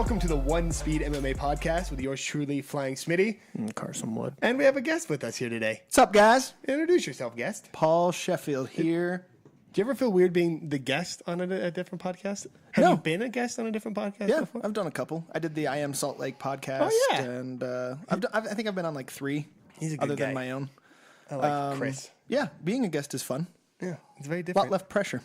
Welcome to the One Speed MMA podcast with yours truly, Flying Smitty. And Karson Wood. And we have a guest with us here today. What's up, guys? Introduce yourself, guest. Paul Sheffield here. Do you ever feel weird being the guest on a different podcast? Have you been a guest on a different podcast before? I've done a couple. I did the I Am Salt Lake podcast. Oh, yeah. And I think I've been on like 3. He's a good other guy. than my own. I like Chris. Yeah, being a guest is fun. Yeah, it's very A different. lot less pressure.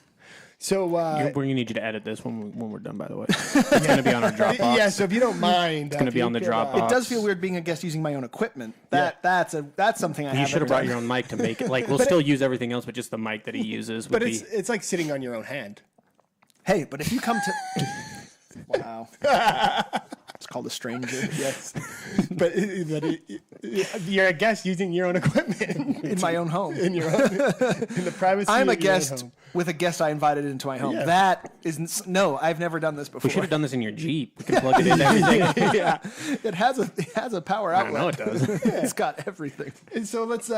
So, We're going to need you to edit this when we're done, by the way. It's going to be on our Dropbox. yeah, so if you don't mind. It's going to be on the Dropbox. It does feel weird being a guest using my own equipment. That's something I have. You should have brought your own mic to make it. Like, we'll still use everything else, but just the mic that he uses would But be... it's like sitting on your own hand. Hey, but if you come to... Wow. It's called a stranger. Yes. but you're a guest using your own equipment. In my own home. In your own... In the privacy I'm a of your own guest home. with a guest I invited into my home. Yeah. That isn't... No, I've never done this before. We should have done this in your Jeep. We can plug it into everything. Yeah, it has a power I outlet. know it does. It's got everything. And so let's...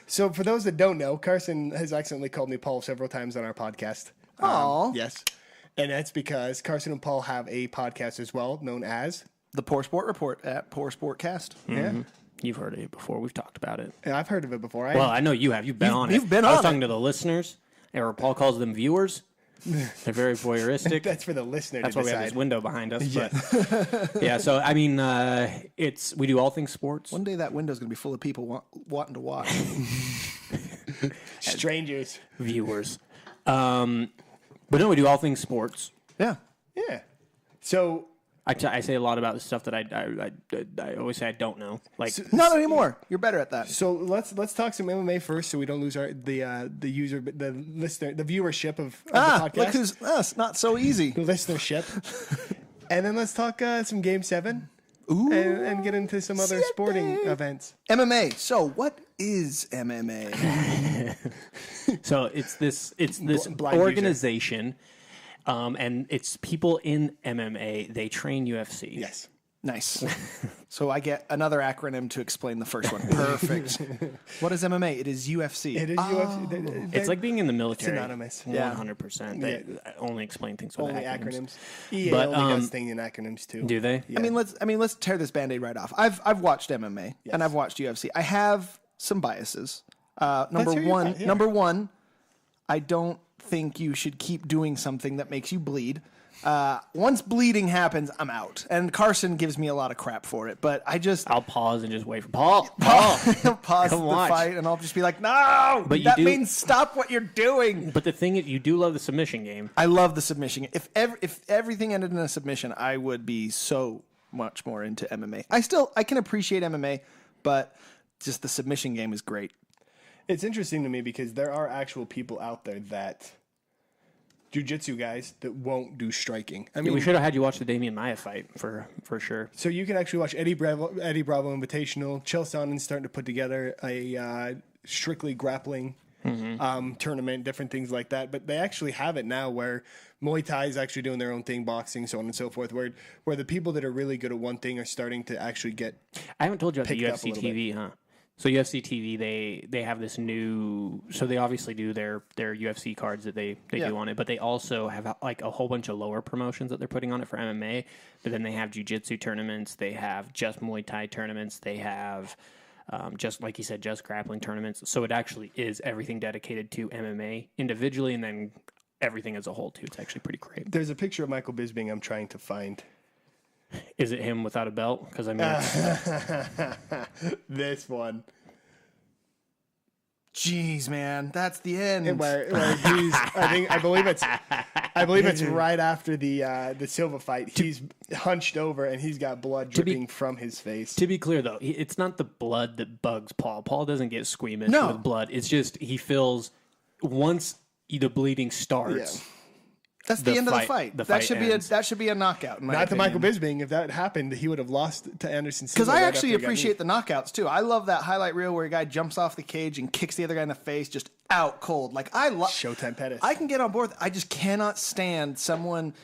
So for those that don't know, Karson has accidentally called me Paul several times on our podcast. Aw. Yes. And that's because Karson and Paul have a podcast as well, known as... The Poor Sport Report at Poor Sportcast. Yeah. You've heard of it before. We've talked about it. And I've heard of it before. Well, I know you have. You've been on it. you've been I was on talking it. to the listeners, or Paul calls them viewers. They're very voyeuristic. That's for the listener That's to why we decide. have this window behind us. But yeah, so I mean, we do all things sports. One day that window's going to be full of people wanting to watch. Strangers. Viewers. But no, we do all things sports. Yeah. Yeah. So... I say a lot about the stuff that I always say I don't know. Like Not anymore. You're better at that. So let's talk some MMA first, so we don't lose the user, the listener, the viewership of the podcast. Look who's us. Not so easy. The listenership, and then let's talk some Game 7, Ooh. and get into some other sporting events. MMA. So what is MMA? so it's this Blind organization, and it's people in MMA. They train UFC. Yes. Nice. So I get another acronym to explain the first one. Perfect. What is MMA? It is UFC. It is UFC. It's like being in the military. synonymous. 100%. They only explain things with Only acronyms. acronyms. EA But, only does things in acronyms too. Do they? Yeah. I mean, let's tear this Band-Aid right off. I've watched MMA and I've watched UFC. I have some biases. Number hear your one, thought, yeah. number one, I don't think you should keep doing something that makes you bleed. Once bleeding happens, I'm out. And Karson gives me a lot of crap for it, but I'll pause and just wait for Paul. He'll pause the Come watch. fight and I'll just be like, no, But that means stop what you're doing. But the thing is, you do love the submission game. I love the submission. If everything ended in a submission, I would be so much more into MMA. I can appreciate MMA, but just the submission game is great. It's interesting to me because there are actual people out there that jiu-jitsu guys that won't do striking. I mean, We should have had you watch the Damian Maia fight for sure. so you can actually watch Eddie Bravo Invitational. Chael Sonnen's starting to put together a strictly grappling tournament, different things like that. But they actually have it now where Muay Thai is actually doing their own thing, boxing, so on and so forth, where the people that are really good at one thing are starting to actually get... I haven't told you about the Picked up a UFC little TV, huh? So UFC TV, they have this new. So they obviously do their UFC cards that they do on it, but they also have like a whole bunch of lower promotions that they're putting on it for MMA. But then they have jiu-jitsu tournaments, they have just Muay Thai tournaments, they have just like you said, just grappling tournaments. So it actually is everything dedicated to MMA individually, and then everything as a whole too. It's actually pretty great. There's a picture of Michael Bisping I'm trying to find. Is it him without a belt? Because I mean, This one. Jeez, man, that's the end. Where he's, I believe it's right after the Silva fight. He's hunched over and he's got blood dripping from his face. to be clear, though, it's not the blood that bugs Paul. Paul doesn't get squeamish No. with blood. It's just he feels once the bleeding starts. Yeah. That's the end of the fight. The That should should be a knockout. In my Not to opinion. Michael Bisping. If that happened, he would have lost to Anderson Silva. Because I right actually after he got appreciate the knockouts too. I love that highlight reel where a guy jumps off the cage and kicks the other guy in the face, just out cold. Like I love Showtime Pettis. I can get on board. I just cannot stand someone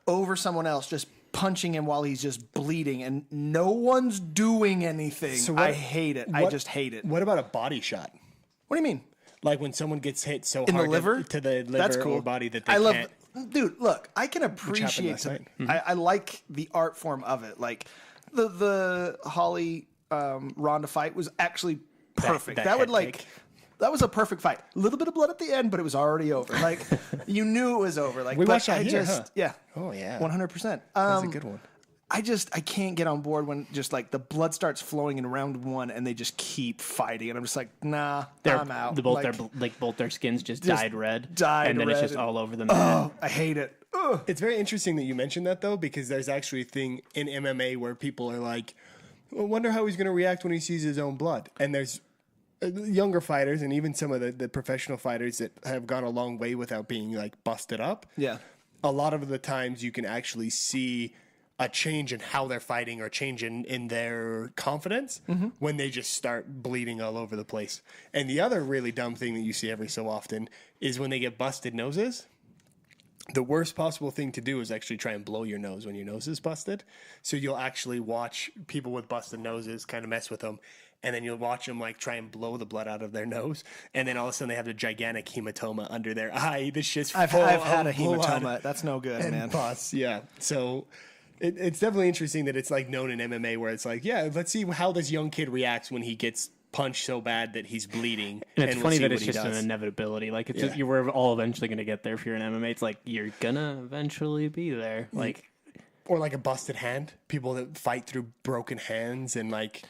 over someone else just punching him while he's just bleeding and no one's doing anything. So I hate it. I just hate it. What about a body shot? What do you mean? Like when someone gets hit so In the hard liver? to the liver That's cool. or body that they I love can't. Dude, look, I can appreciate last night. I like the art form of it. Like the Holly Ronda fight was actually perfect. That was a perfect fight. A little bit of blood at the end, but it was already over. Like you knew it was over. Like we watched that here, yeah. Oh yeah, 100%. That's a good one. I can't get on board when just like the blood starts flowing in round 1 and they just keep fighting, and I'm just like, nah, I'm out. Both their skins just dyed red, and then red it's just all over them. Oh, I hate it. Ugh. It's very interesting that you mentioned that though, because there's actually a thing in MMA where people are like, I wonder how he's going to react when he sees his own blood. And there's younger fighters and even some of the professional fighters that have gone a long way without being like busted up. Yeah. A lot of the times you can actually see a change in how they're fighting or change in their confidence when they just start bleeding all over the place. And the other really dumb thing that you see every so often is when they get busted noses. The worst possible thing to do is actually try and blow your nose when your nose is busted. So you'll actually watch people with busted noses kind of mess with them. And then you'll watch them like try and blow the blood out of their nose. And then all of a sudden they have a gigantic hematoma under their eye. This shit's I've had a blood hematoma. That's no good, and man. pus. Yeah. So it's definitely interesting that it's like known in MMA where it's like, yeah, let's see how this young kid reacts when he gets punched so bad that he's bleeding. And it's funny that it's just an inevitability. Like it's just, we're all eventually going to get there. If you're in MMA, it's like you're gonna eventually be there. Like, or like a busted hand. People that fight through broken hands and like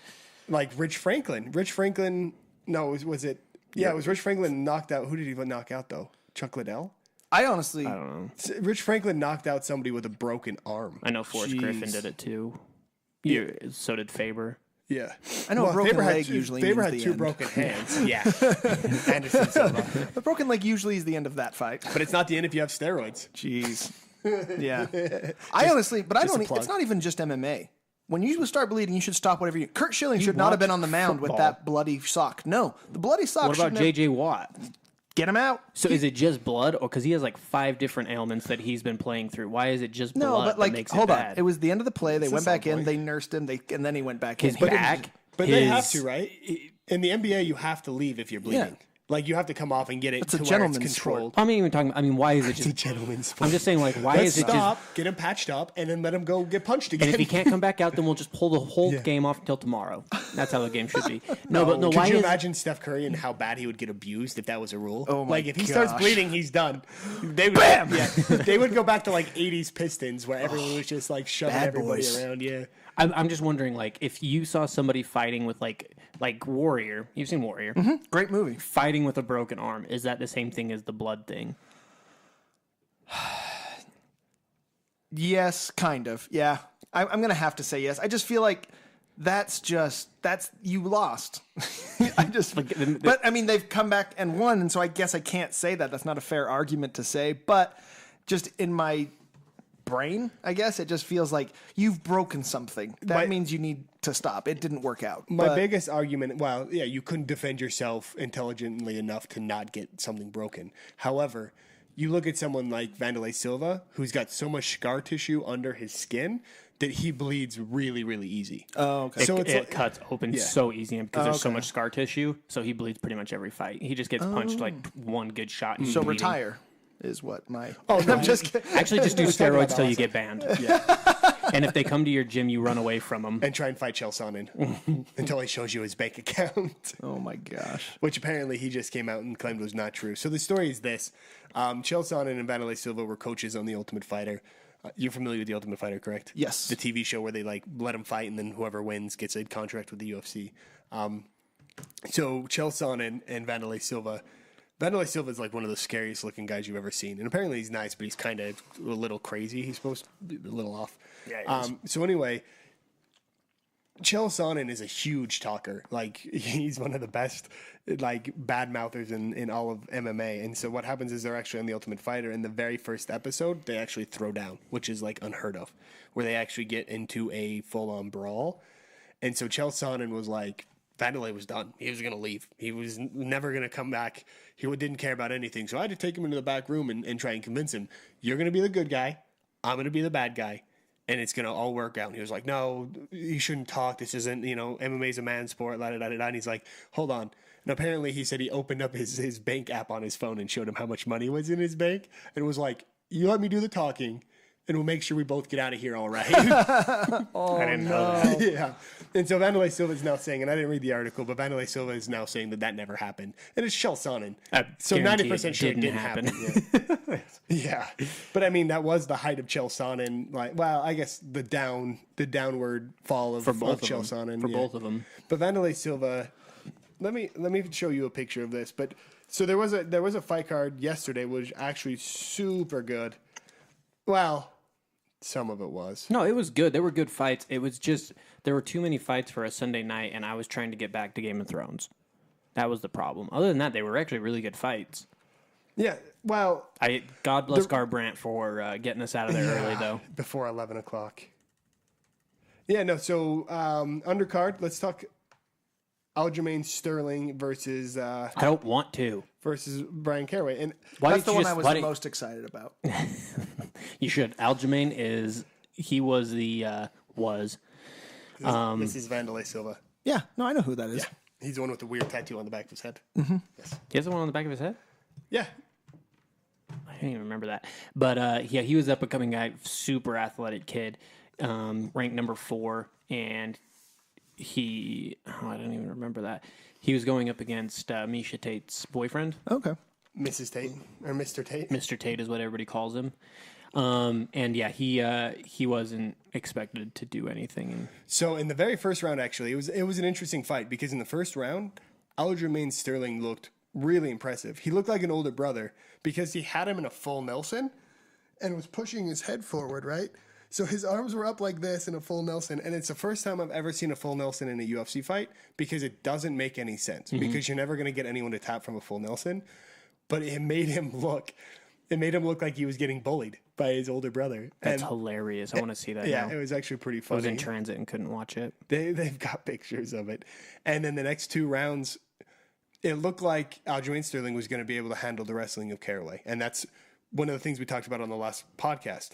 Rich Franklin. No, was it? Yeah, it was Rich Franklin knocked out. Who did he knock out though? Chuck Liddell. I don't know. Rich Franklin knocked out somebody with a broken arm. I know Forrest Griffin did it too. So did Faber. Yeah, I know. Broken Faber leg usually Faber means had the two end. broken hands. Yeah, Anderson Silva. A broken leg usually is the end of that fight. But it's not the end if you have steroids. Jeez. Yeah. I honestly, but I don't. It's not even just MMA. When you start bleeding, you should stop whatever you. Kurt Schilling should not have been on the mound with that bloody sock. No, the bloody sock. What about J.J. Watt? Get him out. So is it just blood, or because he has like 5 different ailments that he's been playing through? Why is it just blood? No, but like, that makes hold it on. bad? It was the end of the play. They went back in. point. They nursed him. And then he went back His in. back. But they have to, right? In the NBA, you have to leave if you're bleeding. Yeah. Like you have to come off and get it It's to a where it's gentleman's controlled. I'm not even talking. I mean, why is it It's a just? gentleman's sport. I'm just saying, like, why Let's is it stop, just? get him patched up, and then let him go get punched again. And if he can't come back out, then we'll just pull the whole game off until tomorrow. That's how the game should be. No, but no. Could Why you is? imagine Steph Curry and how bad he would get abused if that was a rule? Oh my like if he starts gosh. bleeding, he's done. They would, Bam! Yeah, they would go back to like '80s Pistons where everyone was just like shoving Bad everybody boys. around. Yeah. I'm just wondering, like, if you saw somebody fighting with like Warrior, you've seen Warrior, Great movie. fighting with a broken arm, is that the same thing as the blood thing? Yes, kind of. Yeah. I'm going to have to say yes. I just feel like that's you lost. But I mean, they've come back and won. And so I guess I can't say that. That's not a fair argument to say. But just in my brain, I guess it just feels like you've broken something. That means you need to stop. It didn't work out. My biggest argument, well, yeah, you couldn't defend yourself intelligently enough to not get something broken. However, you look at someone like Vanderlei Silva, who's got so much scar tissue under his skin that he bleeds really, really easy. Oh, okay. So It cuts open so easy because there's so much scar tissue. So he bleeds pretty much every fight. He just gets punched like one good shot. And So bleeding. retire is what my. Oh, no, I'm just kidding. Actually, just do talking about steroids till you awesome. get banned. Yeah. And if they come to your gym, you run away from them. And try and fight Chael Sonnen until he shows you his bank account. Oh my gosh. Which apparently he just came out and claimed was not true. So the story is this. Chael Sonnen and Vanderlei Silva were coaches on The Ultimate Fighter. You're familiar with The Ultimate Fighter, correct? Yes. The TV show where they like let him fight and then whoever wins gets a contract with the UFC. So Chael Sonnen and Vanderlei Silva is like one of the scariest looking guys you've ever seen. And apparently he's nice, but he's kind of a little crazy. He's supposed to be a little off. Yeah, he is. So anyway, Chael Sonnen is a huge talker. Like he's one of the best like bad mouthers in all of MMA. And so what happens is they're actually on The Ultimate Fighter. In the very first episode, they actually throw down, which is like unheard of, where they actually get into a full on brawl. And so Chael Sonnen was like, Vanderlei was done. He was going to leave. He was never going to come back. He didn't care about anything. So I had to take him into the back room and try and convince him, you're going to be the good guy. I'm going to be the bad guy. And it's going to all work out. And he was like, no, you shouldn't talk. This isn't, MMA's a man's sport. And he's like, hold on. And apparently he said he opened up his bank app on his phone and showed him how much money was in his bank. And it was like you let me do the talking, and we'll make sure we both get out of here all right. I didn't know that. Yeah. And so Vanderlei Silva is now saying, and I didn't read the article, but Vanderlei Silva is now saying that never happened. And it's Chael Sonnen. So 90% sure it didn't happen. Yeah. But I mean, that was the height of Chael Sonnen. Like, well, I guess the downward fall of Chael Sonnen. For both of them. But Vanderlei Silva, let me show you a picture of this. But so there was a fight card yesterday, which was actually super good. Well, some of it was. No, it was good. There were good fights. It was just there were too many fights for a Sunday night, and I was trying to get back to Game of Thrones. That was the problem. Other than that, they were actually really good fights. Yeah, well... God bless Garbrandt for getting us out of there early, though. Before 11 o'clock. Yeah, no, so undercard, let's talk Aljamain Sterling versus... I don't want to. Versus Brian Caraway. And that's the one I was the most excited about. You should. Aljamain is... He was the... was. This is Vanderlei Silva. Yeah, no, I know who that is. Yeah. He's the one with the weird tattoo on the back of his head. Mm-hmm. Yes. He has the one on the back of his head? Yeah. I didn't even remember that. But yeah, he was up and coming guy, super athletic kid, ranked number 4, and I don't even remember that. He was going up against Misha Tate's boyfriend. Okay. Mrs. Tate or Mr. Tate. Mr. Tate is what everybody calls him. And yeah, he wasn't expected to do anything. So in the very first round, actually, it was an interesting fight because in the first round, Aljamain Sterling looked really impressive. He looked like an older brother because he had him in a full Nelson and was pushing his head forward, right? So his arms were up like this in a full Nelson, and it's the first time I've ever seen a full Nelson in a UFC fight because it doesn't make any sense because you're never going to get anyone to tap from a full Nelson. But it made him look like he was getting bullied by his older brother. That's hilarious. I want to see that. Yeah, now. It was actually pretty funny. I was in transit and couldn't watch it. They've got pictures of it. And then the next 2 rounds, it looked like Aljamain Sterling was going to be able to handle the wrestling of Caraway. And that's one of the things we talked about on the last podcast.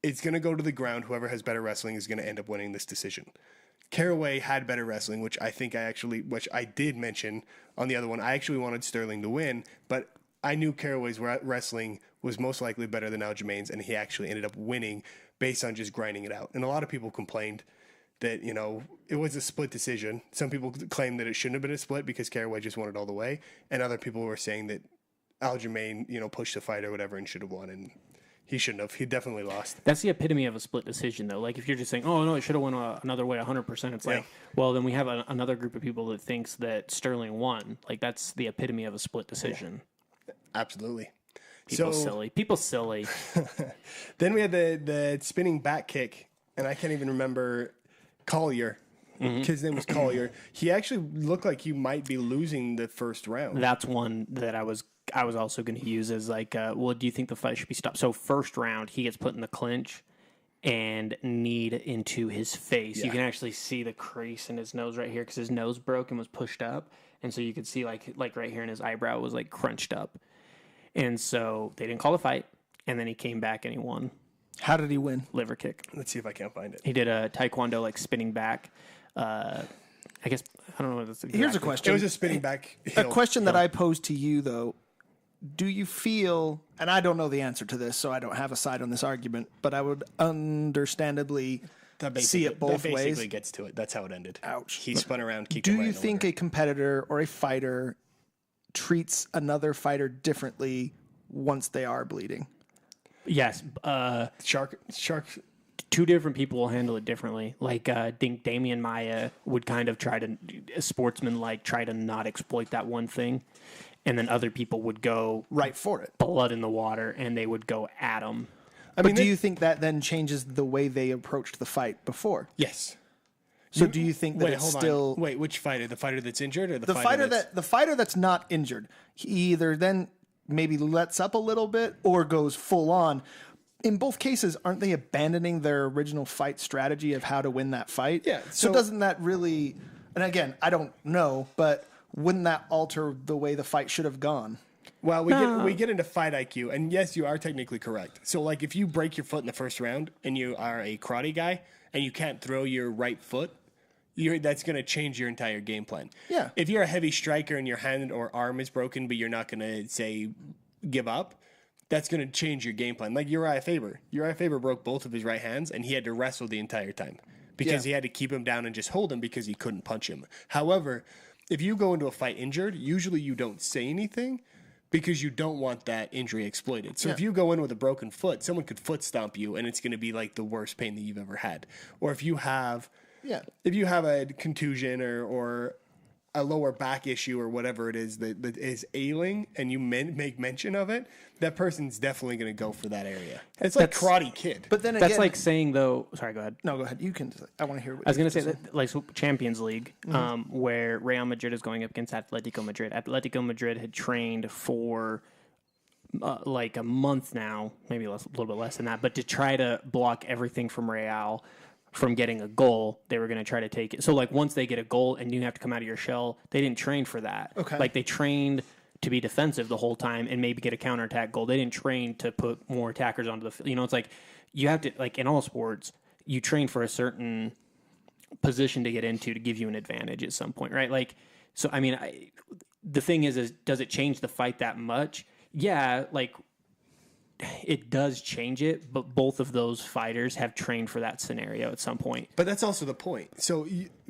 It's going to go to the ground. Whoever has better wrestling is going to end up winning this decision. Caraway had better wrestling, which I did mention on the other one. I actually wanted Sterling to win, but I knew Caraway's wrestling was most likely better than Aljamain's, and he actually ended up winning based on just grinding it out. And a lot of people complained that, it was a split decision. Some people claimed that it shouldn't have been a split because Caraway just won it all the way, and other people were saying that Aljamain, pushed the fight or whatever and should have won, and he shouldn't have. He definitely lost. That's the epitome of a split decision, though. Like, if you're just saying, oh, no, it should have won another way 100%, it's like, well, then we have another group of people that thinks that Sterling won. Like, that's the epitome of a split decision. Yeah. Absolutely. People silly. Then we had the spinning back kick, and I can't even remember Collier. His name was Collier. He actually looked like he might be losing the first round. That's one that I was also going to use as like, well, do you think the fight should be stopped? So first round, he gets put in the clinch and kneed into his face. Yeah. You can actually see the crease in his nose right here because his nose broke and was pushed up. And so you could see like right here in his eyebrow was like crunched up. And so they didn't call the fight. And then he came back and he won. How did he win? Liver kick. Let's see if I can't find it. He did a taekwondo like spinning back. I guess, I don't know what that's exactly. Here's a question. It was a spinning back hill. A question that I posed to you, though. Do you feel, and I don't know the answer to this, so I don't have a side on this argument, but I would understandably see it both ways. That basically gets to it. That's how it ended. Ouch. He spun around, kicked him right in the liver. Do you think a competitor or a fighter treats another fighter differently once they are bleeding? Yes. Shark. Two different people will handle it differently. Like, I think Damian Maia would kind of try to not exploit that one thing. And then other people would go right for it. Blood in the water, and they would go at him. But do you think that then changes the way they approached the fight before? Yes. So do you think that it's still... Wait, which fighter? The fighter that's injured or the fighter that's not injured? He either then maybe lets up a little bit or goes full on. In both cases, aren't they abandoning their original fight strategy of how to win that fight? Yeah. So doesn't that really... And again, I don't know, but wouldn't that alter the way the fight should have gone? Well, we get into fight IQ, and yes, you are technically correct. So, like, if you break your foot in the first round and you are a karate guy and you can't throw your right foot, that's going to change your entire game plan. Yeah. If you're a heavy striker and your hand or arm is broken, but you're not going to, say, give up, that's going to change your game plan. Like Uriah Faber. Uriah Faber broke both of his right hands, and he had to wrestle the entire time because he had to keep him down and just hold him because he couldn't punch him. However, if you go into a fight injured, usually you don't say anything because you don't want that injury exploited. So if you go in with a broken foot, someone could foot stomp you, and it's going to be like the worst pain that you've ever had. Or if you have a contusion or a lower back issue or whatever it is that is ailing, and you make mention of it, that person's definitely going to go for that area. It's like Karate Kid. But then again, that's like saying, though. Sorry, go ahead. No, go ahead. You can. I want to hear. What I was going to say that, like Champions League, where Real Madrid is going up against Atletico Madrid. Atletico Madrid had trained for like a month now, maybe a little bit less than that, but to try to block everything from Real from getting a goal, they were going to try to take it. So, like, once they get a goal and you have to come out of your shell, they didn't train for that. Okay. Like, they trained to be defensive the whole time and maybe get a counterattack goal. They didn't train to put more attackers onto the field. You know, it's like you have to, like, in all sports, you train for a certain position to get into to give you an advantage at some point, right? Like, so, I mean, the thing is, does it change the fight that much? Yeah, like, it does change it, but both of those fighters have trained for that scenario at some point. But that's also the point. So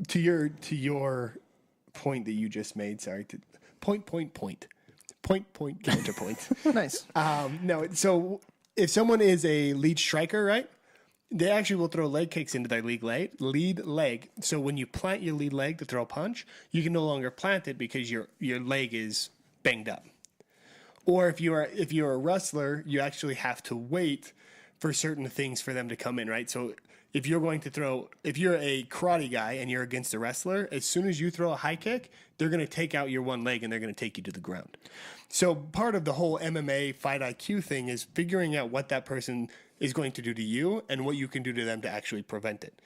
to your point that you just made, sorry, point, counterpoint. Nice. No, so if someone is a lead striker, right, they actually will throw leg kicks into their lead leg. So when you plant your lead leg to throw a punch, you can no longer plant it because your leg is banged up. Or if you're a wrestler, you actually have to wait for certain things for them to come in, right? So if you're a karate guy and you're against a wrestler, as soon as you throw a high kick, they're going to take out your one leg and they're going to take you to the ground. So part of the whole MMA fight IQ thing is figuring out what that person is going to do to you and what you can do to them to actually prevent it.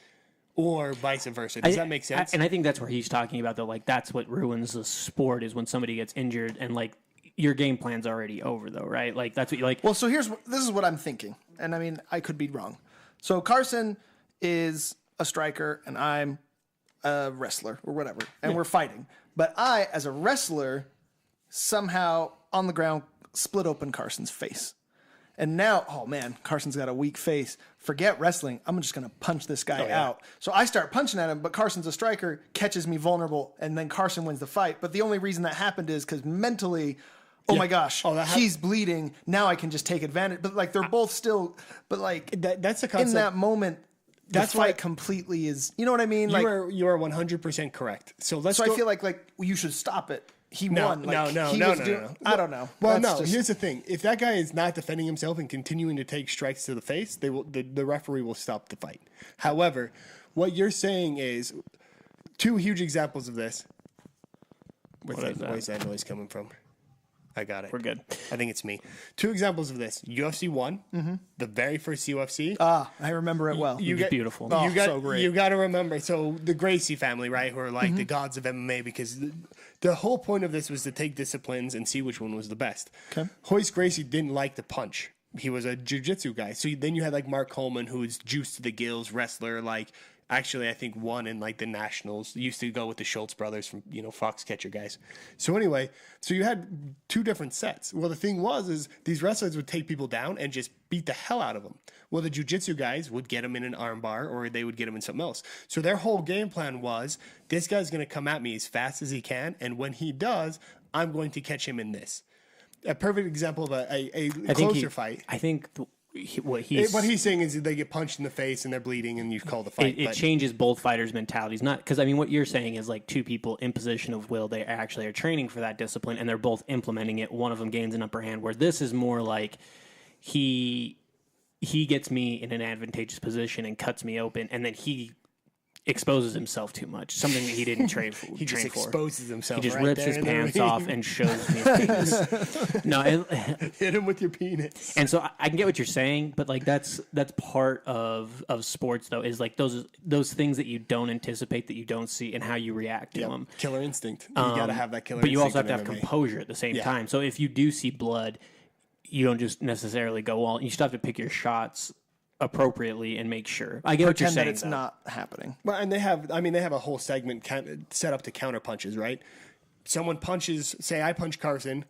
Or vice versa. Does that make sense? And I think that's where he's talking about, though. Like, that's what ruins the sport is when somebody gets injured and, like, your game plan's already over, though, right? Like, that's what you like. Well, so this is what I'm thinking. And I mean, I could be wrong. So Karson is a striker and I'm a wrestler or whatever. And we're fighting. But I, as a wrestler, somehow on the ground split open Carson's face. And now, oh man, Carson's got a weak face. Forget wrestling. I'm just going to punch this guy out. So I start punching at him, but Carson's a striker, catches me vulnerable, and then Karson wins the fight. But the only reason that happened is because mentally, my gosh, he's bleeding. Now I can just take advantage. But like, they're both still, but like, that's the concept. In that moment, that's the fight completely is, you know what I mean? You are 100% correct. So I feel like you should stop it. He won. No. I don't know. Well, here's the thing. If that guy is not defending himself and continuing to take strikes to the face, the referee will stop the fight. However, what you're saying is two huge examples of this. Where's that noise coming from? I got it. We're good. I think it's me. Two examples of this. UFC 1, the very first UFC. I remember it well. It's beautiful. So great. You got to remember. So the Gracie family, right, who are like the gods of MMA, because the whole point of this was to take disciplines and see which one was the best. Okay. Royce Gracie didn't like to punch. He was a jiu-jitsu guy. So then you had like Mark Coleman, who was juiced to the gills wrestler, like actually I think won in like the Nationals. Used to go with the Schultz brothers from, Foxcatcher guys. So anyway, so you had two different sets. Well, the thing is these wrestlers would take people down and just beat the hell out of them. Well, the jiu-jitsu guys would get them in an armbar or they would get them in something else. So their whole game plan was, this guy's going to come at me as fast as he can, and when he does, I'm going to catch him in this. A perfect example of a closer fight. I think what he's saying is that they get punched in the face and they're bleeding and you call the fight. It changes both fighters' mentalities. Not because, I mean, what you're saying is like two people in position of will, they actually are training for that discipline and they're both implementing it. One of them gains an upper hand, where this is more like he gets me in an advantageous position and cuts me open, and then he exposes himself too much, something that he didn't train for. He just exposes himself. He just rips his pants off and shows me his penis. Hit him with your penis. And so I can get what you're saying, but like that's part of sports, though, is like those things that you don't anticipate, that you don't see, and how you react to them. Killer instinct. You got to have that killer instinct. But you also have to have MMA. composure at the same time. So if you do see blood, you don't just necessarily go all. You still have to pick your shots appropriately and make sure. I get what you're saying. That it's not happening. Well, and they have a whole segment set up to counter punches, right? Someone punches, say I punch Karson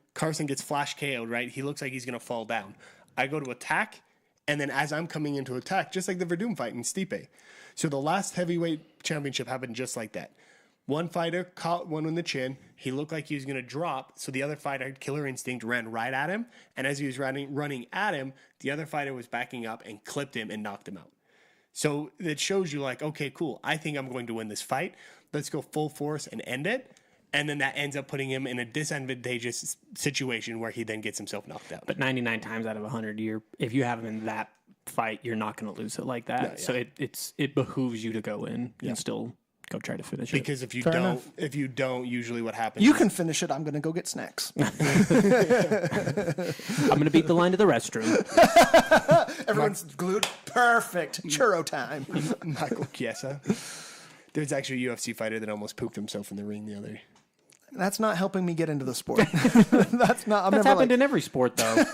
gets flash KO'd, right? He looks like he's going to fall down. I go to attack, and then as I'm coming into attack, just like the Verdum fight in Stipe. So the last heavyweight championship happened just like that. One fighter caught one in the chin. He looked like he was going to drop, so the other fighter, Killer Instinct, ran right at him. And as he was running at him, the other fighter was backing up and clipped him and knocked him out. So it shows you like, okay, cool. I think I'm going to win this fight. Let's go full force and end it. And then that ends up putting him in a disadvantageous situation where he then gets himself knocked out. But 99 times out of 100, if you have him in that fight, you're not going to lose it like that. No, yeah. So it behooves you to go in and still go try to finish it. Because if you don't, usually what happens? You can finish it. I'm going to go get snacks. I'm going to beat the line to the restroom. Everyone's glued. Perfect. Churro time. Michael Chiesa. There's actually a UFC fighter that almost pooped himself in the ring the other. That's not helping me get into the sport. That's happened in every sport, though.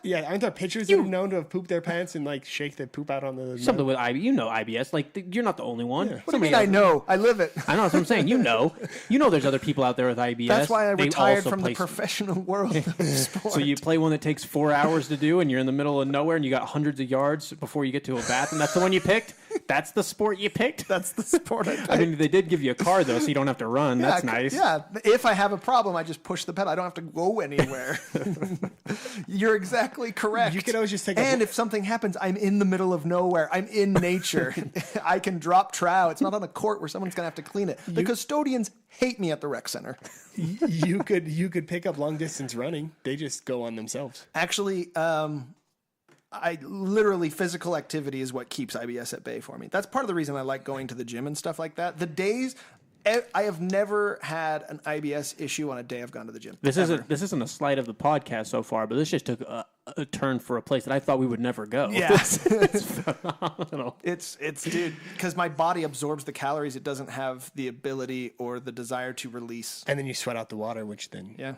Yeah, aren't there pitchers that are known to have pooped their pants and like shake their poop out on the something with IBS? Like you're not the only one. Yeah. What do you mean? I know. I live it. I know. That's what I'm saying. You know. There's other people out there with IBS. That's why I retired from the professional world of sport. So you play one that takes 4 hours to do, and you're in the middle of nowhere, and you got hundreds of yards before you get to a bath, and that's the one you picked. That's the sport you picked. That's the sport I picked. I mean, they did give you a car though, so you don't have to run. Yeah, that's nice. Yeah. If I have a problem, I just push the pedal. I don't have to go anywhere. You're exactly correct. You could always just take And if something happens, I'm in the middle of nowhere. I'm in nature. I can drop trout. It's not on a court where someone's going to have to clean it. The custodians hate me at the rec center. You could pick up long distance running. They just go on themselves. Actually, physical activity is what keeps IBS at bay for me. That's part of the reason I like going to the gym and stuff like that. I have never had an IBS issue on a day I've gone to the gym. This isn't a slight of the podcast so far, but this just took a turn for a place that I thought we would never go. Yeah. It's phenomenal. It's dude, because my body absorbs the calories it doesn't have the ability or the desire to release. And then you sweat out the water, which then... Yeah.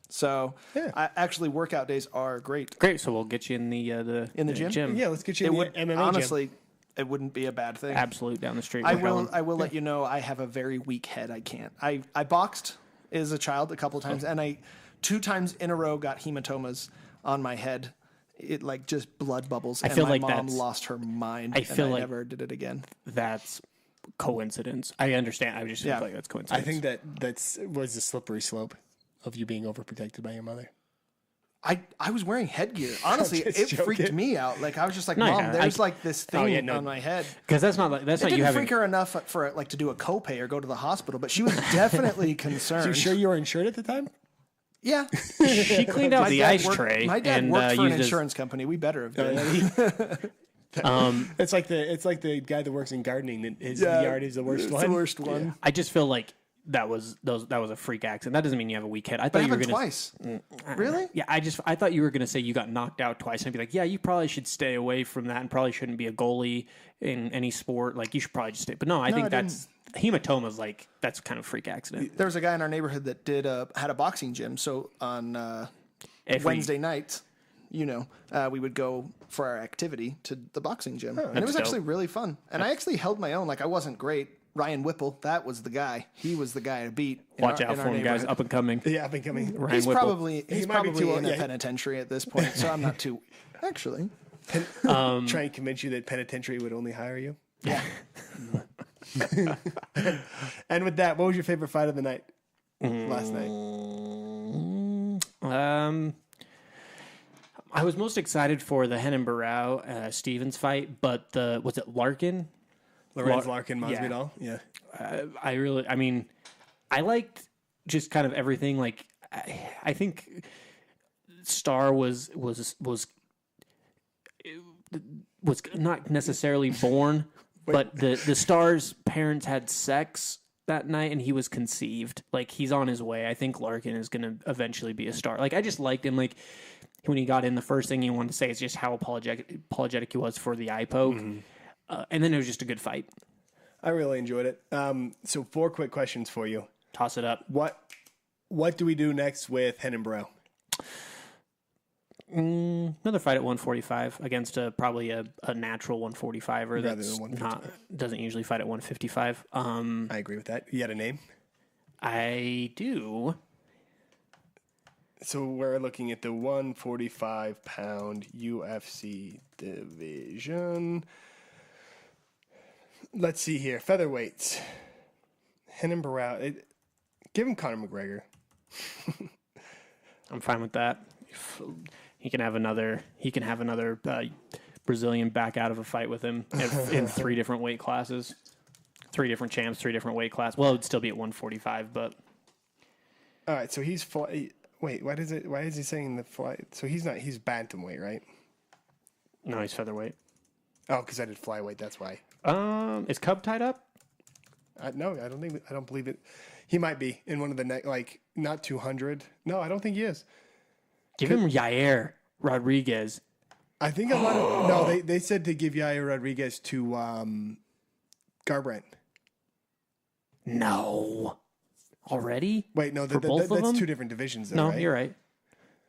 So, actually, workout days are great. Great. So we'll get you in the gym. Yeah, let's get you in the MMA honestly, gym. It wouldn't be a bad thing. Absolute down the street. I will let you know I have a very weak head. I can't. I boxed as a child a couple times, and I 2 times in a row got hematomas on my head. It like just blood bubbles. I feel my like mom lost her mind. I never did it again. That's coincidence. I understand. I just feel like that's coincidence. I think that was a slippery slope of you being overprotected by your mother. I was wearing headgear. Honestly, it freaked me out. Like I was just like, Mom, there's like this thing on my head. Because that's not it didn't freak her enough for like to do a copay or go to the hospital, but she was definitely concerned. So you sure you were insured at the time? Yeah. She cleaned out the ice tray. My dad worked for an insurance company. We better have done. It's like the guy that works in gardening. That his yard is the worst one. The worst one. Yeah. I just feel like that was a freak accident. That doesn't mean you have a weak head. I thought it you were happened twice. Really? Yeah. I thought you were gonna say you got knocked out twice, and I'd be like, yeah, you probably should stay away from that, and probably shouldn't be a goalie in any sport. Like you should probably just stay. But no, I think that's hematomas. Like that's kind of freak accident. There was a guy in our neighborhood that had a boxing gym. So on Wednesday nights, we would go for our activity to the boxing gym, and it was actually really fun. And I actually held my own. Like I wasn't great. Ryan Whipple, that was the guy. He was the guy to beat. Watch out for him, guys. Up and coming. Yeah, up and coming. He's probably in a penitentiary at this point, so I'm not too. Actually, try and convince you that penitentiary would only hire you. Yeah. And with that, what was your favorite fight of the night? Last night. I was most excited for the Henan Barrow Stevens fight, but was it Larkin? Lorenz Larkin, Masvidal. Yeah. I liked just kind of everything. Like, I think Star was not necessarily born, but the Star's parents had sex that night, and he was conceived. Like, he's on his way. I think Larkin is going to eventually be a star. Like, I just liked him. Like, when he got in, the first thing he wanted to say is just how apologetic he was for the eye poke. Mm-hmm. And then it was just a good fight. I really enjoyed it. So 4 quick questions for you. Toss it up. What do we do next with Henan Barrow? Another fight at 145 against probably a natural 145er that doesn't usually fight at 155. I agree with that. You had a name? I do. So we're looking at the 145-pound UFC division. Let's see here. Featherweights. Henan Barrow. Give him Conor McGregor. I'm fine with that. He can have another. Brazilian back out of a fight with him in 3 different weight classes, 3 different champs, 3 different weight classes. Well, it would still be at 145, but all right. So he's wait. Why is he saying the flight? So he's not. He's bantamweight, right? No, he's featherweight. Oh, because I did flyweight. That's why. Is Cub tied up? No, I don't believe it. He might be in one of the not 200. No, I don't think he is. Give him Yair Rodriguez. I think a lot of no. They said to give Yair Rodriguez to Garbrandt. No, already? Wait, no. For both of that's them? 2 different divisions. Though, No, right? you're right.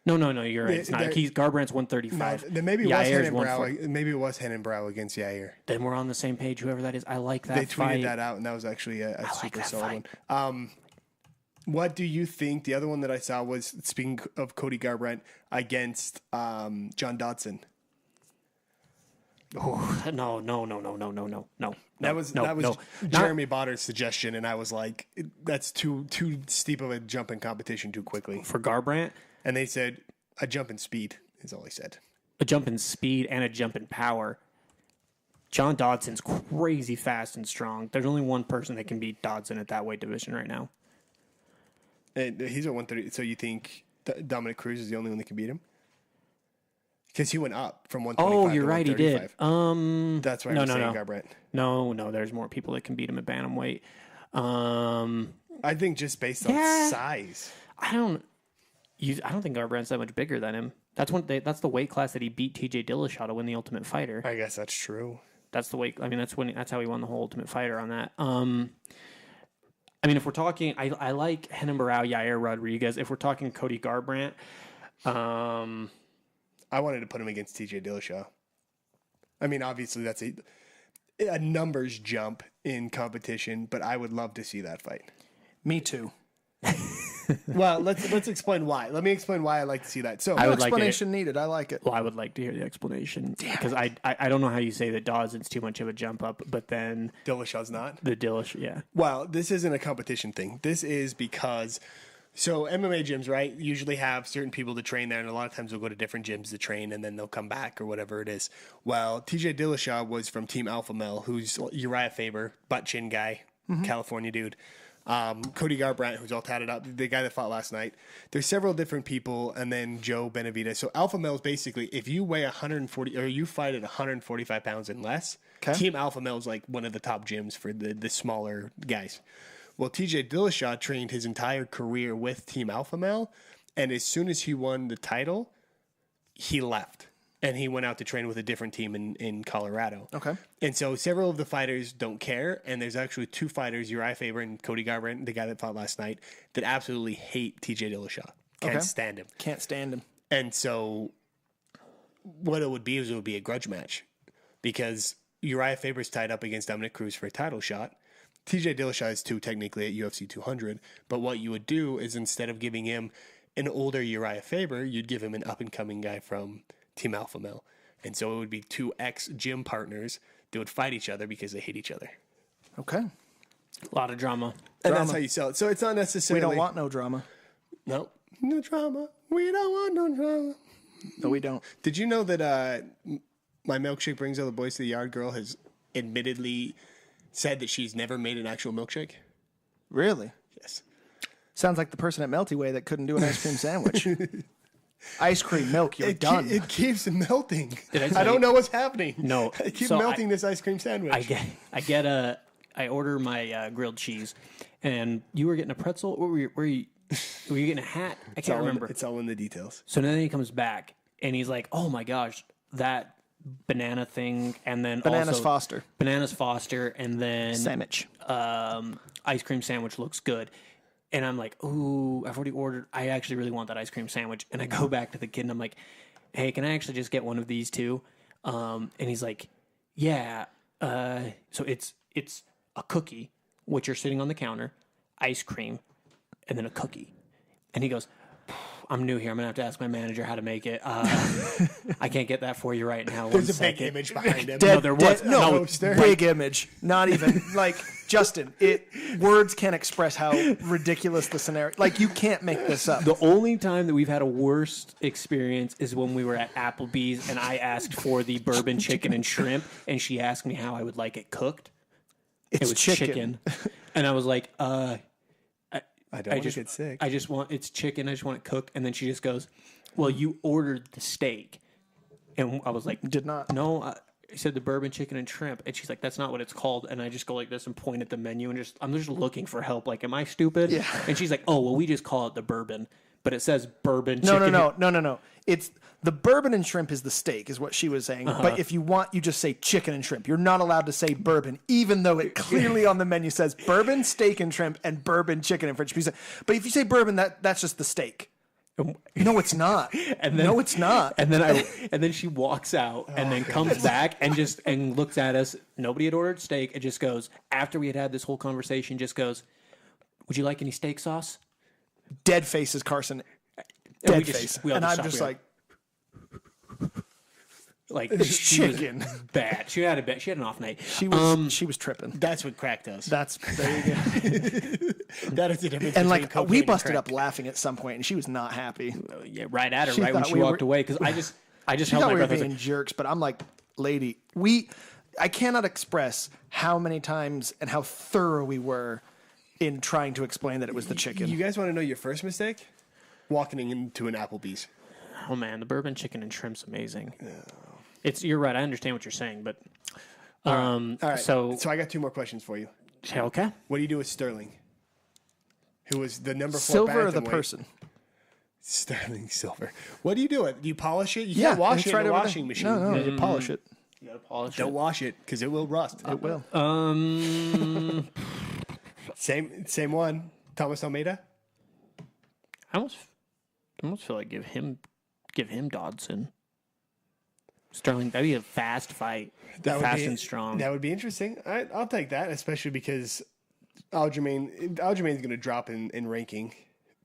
No, you're right. It's not. He's Garbrandt's 135. Then maybe it Yair's was maybe it was Henan Brow against Yair. Then we're on the same page. Whoever that is, I like that. They fight. tweeted that out, and that was actually a super that solid fight. one. What do you think? The other one that I saw was, speaking of Cody Garbrandt against John Dodson. Oh, no. That was Jeremy Botter's suggestion, and I was like, that's too steep of a jump in competition too quickly. For Garbrandt, And they said a jump in speed is all he said. a jump in speed and a jump in power. John Dodson's crazy fast and strong. There's only one person that can beat Dodson at that weight division right now. And he's at 130. So you think Dominic Cruz is the only one that can beat him? Because he went up from 125 Oh, you're to right, he did. 135. That's why I'm saying Garbrandt. No, there's more people that can beat him at bantamweight. I think just based on size. I don't think Garbrandt's that much bigger than him. That's the weight class that he beat TJ Dillashaw to win the Ultimate Fighter. I guess that's true. That's the weight. I mean, that's how he won the whole Ultimate Fighter on that. I mean, if we're talking, I like Henan Barrow, Yair Rodriguez. If we're talking Cody Garbrandt, I wanted to put him against TJ Dillashaw. I mean, obviously that's a numbers jump in competition, but I would love to see that fight. Me too. Well, let's explain why. Let me explain why I like to see that. So, No explanation needed. I like it. well, I would like to hear the explanation because I don't know how you say that Dodson's too much of a jump up, but then Dillashaw's not. the Dillashaw, yeah. Well, this isn't a competition thing. This is because MMA gyms, right, usually have certain people to train there, and a lot of times they'll go to different gyms to train, and then they'll come back or whatever it is. Well, TJ Dillashaw was from Team Alpha Male, who's Uriah Faber, butt chin guy, California dude. Cody Garbrandt, who's all tatted up, the guy that fought last night. There's several different people, and then Joe Benavidez. So Alpha Male is basically, if you weigh 140 or you fight at 145 pounds and less, Team Alpha Male is like one of the top gyms for the smaller guys. Well, TJ Dillashaw trained his entire career with Team Alpha Male, and as soon as he won the title, he left. And he went out to train with a different team in Colorado. Okay. And so several of the fighters don't care. And there's actually 2 fighters, Uriah Faber and Cody Garbrandt, the guy that fought last night, that absolutely hate TJ Dillashaw. Can't stand him. Can't stand him. And so what it would be is it would be a grudge match. Because Uriah Faber's tied up against Dominic Cruz for a title shot. TJ Dillashaw is 2 technically at UFC 200. But what you would do is instead of giving him an older Uriah Faber, you'd give him an up-and-coming guy from Team Alpha Male. And so it would be 2 ex-gym partners that would fight each other because they hate each other. Okay. A lot of drama. And that's how you sell it. So it's not necessarily... We don't want no drama. No. No drama. We don't want no drama. No, we don't. Did you know that My Milkshake Brings All the Boys to the Yard girl has admittedly said that she's never made an actual milkshake? Really? Yes. Sounds like the person at Melty Way that couldn't do an ice cream sandwich. Ice cream, milk, you're done. It keeps melting. I don't know what's happening. No. I keep So melting this ice cream sandwich. I order my grilled cheese, and you were getting a pretzel. Were you getting a hat? I can't remember. It's all in the details. So then he comes back, and he's like, "Oh my gosh, that banana thing," and then Bananas Foster. Bananas Foster, and then Sandwich. ice cream sandwich looks good. And I'm like, ooh, I've already ordered. I actually really want that ice cream sandwich. And I go back to the kid and I'm like, hey, can I actually just get one of these too? And he's like, yeah. So it's a cookie, which you're sitting on the counter, ice cream, and then a cookie. And he goes, I'm new here. I'm gonna have to ask my manager how to make it. I can't get that for you right now. There's a big image behind him. No, there was no big image. Not even like Justin. Words can't express how ridiculous the scenario. Like you can't make this up. The only time that we've had a worst experience is when we were at Applebee's and I asked for the bourbon chicken and shrimp, and she asked me how I would like it cooked. It was chicken. And I was like, I don't want to get sick. It's chicken. I just want it cooked. And then she just goes, well, you ordered the steak. And I was like, did not. No, I said the bourbon chicken and shrimp. And she's like, that's not what it's called. And I just go like this and point at the menu and I'm just looking for help. Like, am I stupid? Yeah. And she's like, oh, well, we just call it the bourbon. But it says bourbon chicken. No. It's the bourbon and shrimp is the steak, is what she was saying. But if you want, you just say chicken and shrimp. You're not allowed to say bourbon, even though it clearly on the menu says bourbon, steak and shrimp, and bourbon chicken and French pizza. But if you say bourbon, that's just the steak. No, it's not. No, it's not. And then she walks out and then comes back and looks at us. Nobody had ordered steak. It just goes, after we had this whole conversation, just goes, would you like any steak sauce? Dead faces, Karson. Dead face. And I'm just like chicken. Was bad. She had an off night. She was tripping. That's what crack does. There you go. That is the difference. And like we busted up laughing at some point, and she was not happy. Yeah, right at her, right when she walked away, because I just held my breath. We were being jerks, but I'm like, lady, I cannot express how many times and how thorough we were in trying to explain that it was the chicken. You guys want to know your first mistake? Walking into an Applebee's. Oh man, the bourbon chicken and shrimp's amazing. You're right. I understand what you're saying, but all right. So I got 2 more questions for you. Okay. What do you do with Sterling, who was the number 4 silver or the bantamweight? person? Sterling silver. What do you do? Do you polish it? You can't wash it in a washing machine. No, you polish it. You gotta polish Don't wash it because it will rust. It will. Same one. Thomas Almeida. I almost feel like give him Dodson. Sterling, that'd be a fast fight. Fast and strong. That would be interesting. I'll take that, especially because Aljamain's going to drop in ranking.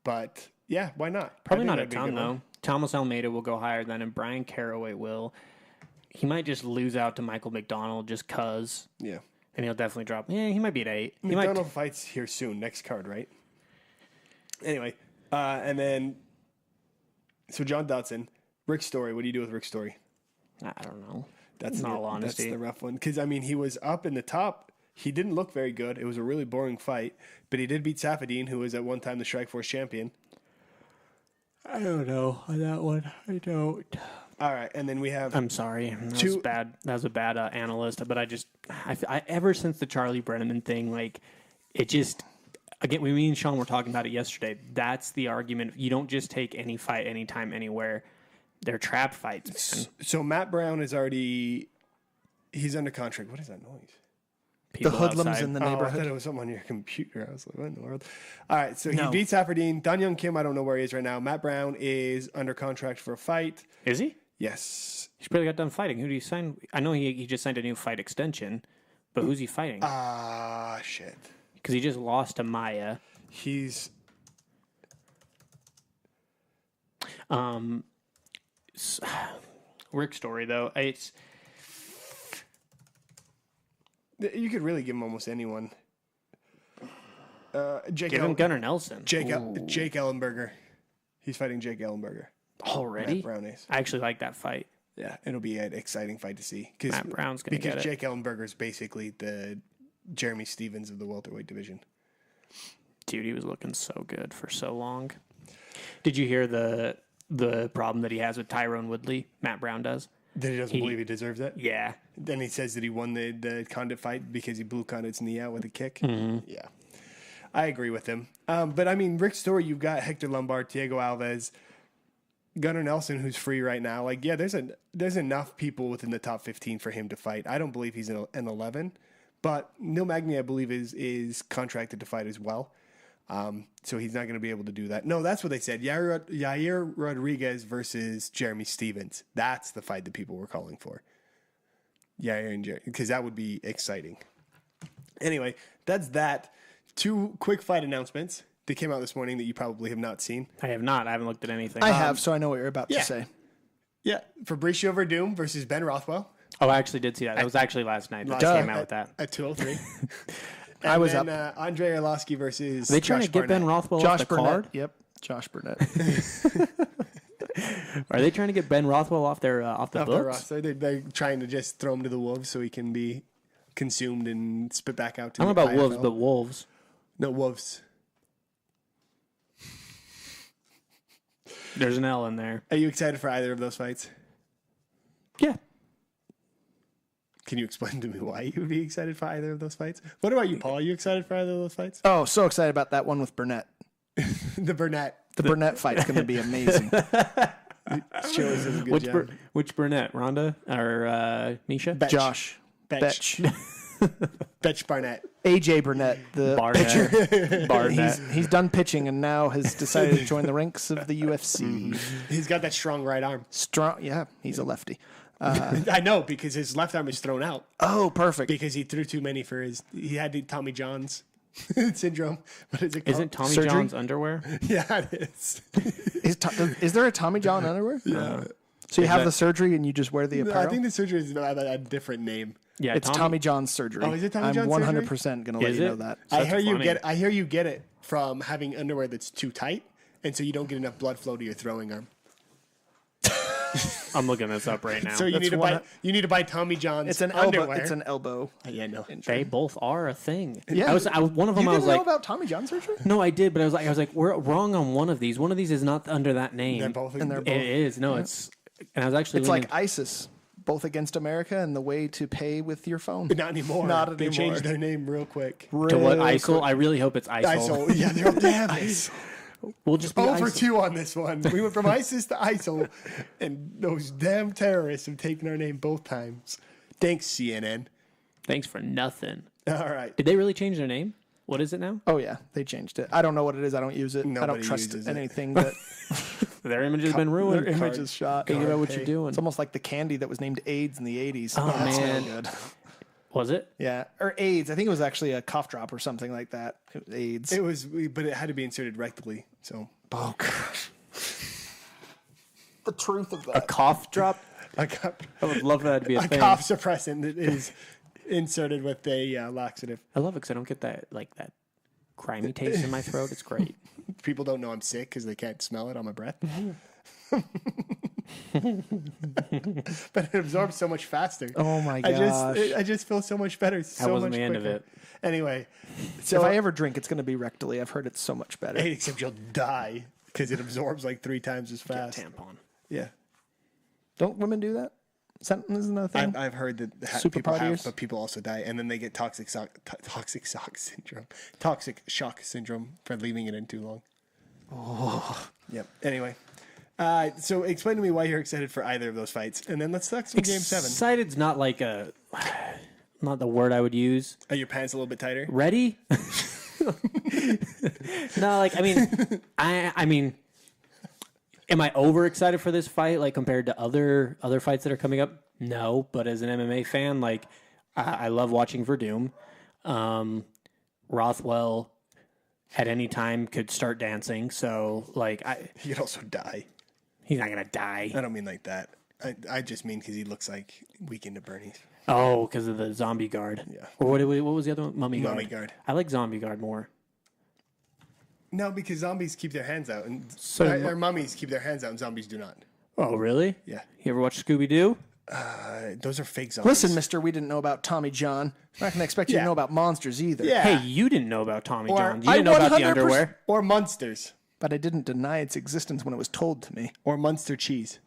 But yeah, why not? Probably not a ton though. Thomas Almeida will go higher than him. Brian Caraway will. He might just lose out to Michael McDonald just cause. Yeah. And he'll definitely drop. Yeah, he might be at 8. McDonald fights here soon, next card, right? Anyway, and then so John Dodson, Rick Story. What do you do with Rick Story? I don't know. That's in all honesty. That's the rough one because he was up in the top. He didn't look very good. It was a really boring fight, but he did beat Safadine, who was at one time the Strikeforce champion. I don't know on that one. I don't. All right, and then we have. I'm sorry. That was bad. That was a bad analyst. But I ever since the Charlie Brenneman thing, like it just. Again, me and Sean were talking about it yesterday. That's the argument. You don't just take any fight, anytime, anywhere. They're trap fights, man. So Matt Brown is already. He's under contract. What is that noise? The hoodlums in the neighborhood. I thought it was something on your computer. I was like, what in the world? All right, so he beats Safadine. Dan Young Kim, I don't know where he is right now. Matt Brown is under contract for a fight. Is he? Yes. He's probably got done fighting. Who do you sign? I know he just signed a new fight extension, but who's he fighting? Shit. Because he just lost to Maya. He's... Rick Story, though. It's... You could really give him almost anyone. Give him Gunnar Nelson. Jake Ellenberger. He's fighting Jake Ellenberger. Already? Matt Brown is. I actually like that fight. Yeah, it'll be an exciting fight to see. Matt Brown's going to get it. Because Jake Ellenberger is basically the Jeremy Stevens of the welterweight division. Dude, he was looking so good for so long. Did you hear the problem that he has with Tyrone Woodley? Matt Brown does. That he doesn't believe he deserves it? Yeah. Then he says that he won the Condit fight because he blew Condit's knee out with a kick. Mm-hmm. Yeah. I agree with him. But, I mean, Rick Story, you've got Hector Lombard, Diego Alves, Gunnar Nelson, who's free right now. Like, yeah, there's enough people within the top 15 for him to fight. I don't believe he's an 11. But Neil Magny, I believe, is contracted to fight as well. So he's not going to be able to do that. No, that's what they said. Yair Rodriguez versus Jeremy Stevens. That's the fight that people were calling for. Yair and Jeremy, because that would be exciting. Anyway, that's that. 2 quick fight announcements. that came out this morning that you probably have not seen. I have not. I haven't looked at anything. I have, so I know what you're about to say. Yeah, Fabricio Verdum versus Ben Rothwell. Oh, I actually did see that. That was actually last night. That came out with that. At 203. I was up. Andre Arlovsky versus Are they trying Josh to get Ben Rothwell Josh off the Burnett. card? Yep, Josh Burnett. Are they trying to get Ben Rothwell off their off the books? roster. They're trying to just throw him to the wolves so he can be consumed and spit back out to I don't know the about wolves, IFL. but wolves. No, wolves. There's an L in there. Are you excited for either of those fights? Yeah. Can you explain to me why you would be excited for either of those fights? What about you, Paul? Are you excited for either of those fights? Oh, so excited about that one with Burnett. The Burnett. The Burnett fight's going to be amazing. Shows does a good job. Which Burnett? Ronda or Misha? Betch. Josh. Betch. Betch Barnett. AJ Burnett, the Barnett. Barnett. he's done pitching and now has decided to join the ranks of the UFC. He's got that strong right arm. Strong, yeah, he's a lefty. I know, because his left arm is thrown out. Oh, perfect. Because he threw too many for his... He had the Tommy John's syndrome. What is it called? Isn't Tommy Surgery? John's underwear? Yeah, it is. Is there a Tommy John underwear? Yeah. So you have the surgery and you just wear the No, apparel? I think the surgery is a different name. Yeah, It's Tommy John's surgery. Oh, is it Tommy I'm John's 100% surgery? going to let Is you it? know that. I That's hear you funny. get. I hear you get it from having underwear that's too tight, and so you don't get enough blood flow to your throwing arm. I'm looking this up right now. So you need to buy. You need to buy Tommy John's. It's an elbow. underwear. It's an elbow. Yeah, no. They both are a thing. Yeah. One of them You I didn't was know like, about Tommy John surgery? no, I did, but I was like, we're wrong on one of these. One of these is not under that name. They're both. And they're It is. No, it's. And I was actually It's leaning- like ISIS, both against America and the way to pay with your phone. Not anymore. Not They anymore. changed their name real quick. to what ISIL. I really hope it's ISIL. ISIL. Yeah, they're damn it. We'll just be Over ISIL. 2 on this one. We went from ISIS to ISIL, and those damn terrorists have taken our name both times. Thanks, CNN. Thanks for nothing. All right. Did they really change their name? What is it now? Oh, yeah. They changed it. I don't know what it is. I don't use it. I Nobody don't trust uses it. anything that Their image has been ruined. their image is shot. Think about what you're Hey. doing. It's almost like the candy that was named AIDS in the 80s. Oh, That's man. no good. Was it? Yeah. Or AIDS. I think it was actually a cough drop or something like that. AIDS. It was, but it had to be inserted rectally. So Oh, gosh. The truth of A that. cough drop? I got I would love that to be a a thing. cough suppressant that is inserted with a laxative. I love it because I don't get that that crimey taste in my throat. It's great. People don't know I'm sick because they can't smell it on my breath. But it absorbs so much faster. Oh, my gosh. I just feel so much better. So That wasn't much the end of quicker. it. Anyway, So if I ever drink, it's going to be rectally. I've heard it's so much better. hey, except you'll die because it absorbs like 3 times as fast. Tampon. Yeah, Don't women do that? Isn't that a thing? I've heard that Super people have, partiers? but people also die, and then they get toxic shock syndrome for leaving it in too long. Oh, yep. Anyway, so explain to me why you're excited for either of those fights, and then let's talk some Game 7. Excited's not like not the word I would use. Are your pants a little bit tighter? Ready? No, like I mean, am I overexcited for this fight like compared to other fights that are coming up? No, but as an MMA fan, like I love watching Verdum. Rothwell at any time could start dancing, so like He could also die. he's not gonna die. I don't mean like that. I just mean because he looks like Weekend at Bernie's. Oh, because of the zombie guard. Yeah. Or what was the other one? Mummy guard. Mummy guard. I like zombie guard more. No, because zombies keep their hands out, and So- or mummies keep their hands out, and zombies do not. Oh, really? Yeah, You ever watch Scooby Doo? those are fake zombies. Listen, mister, we didn't know about Tommy John. I'm not going to expect you Yeah. to know about monsters either. Yeah. Hey, you didn't know about Tommy Or- John. You I didn't know about the 100% underwear. Or monsters, But I didn't deny its existence when it was told to me. or Munster cheese.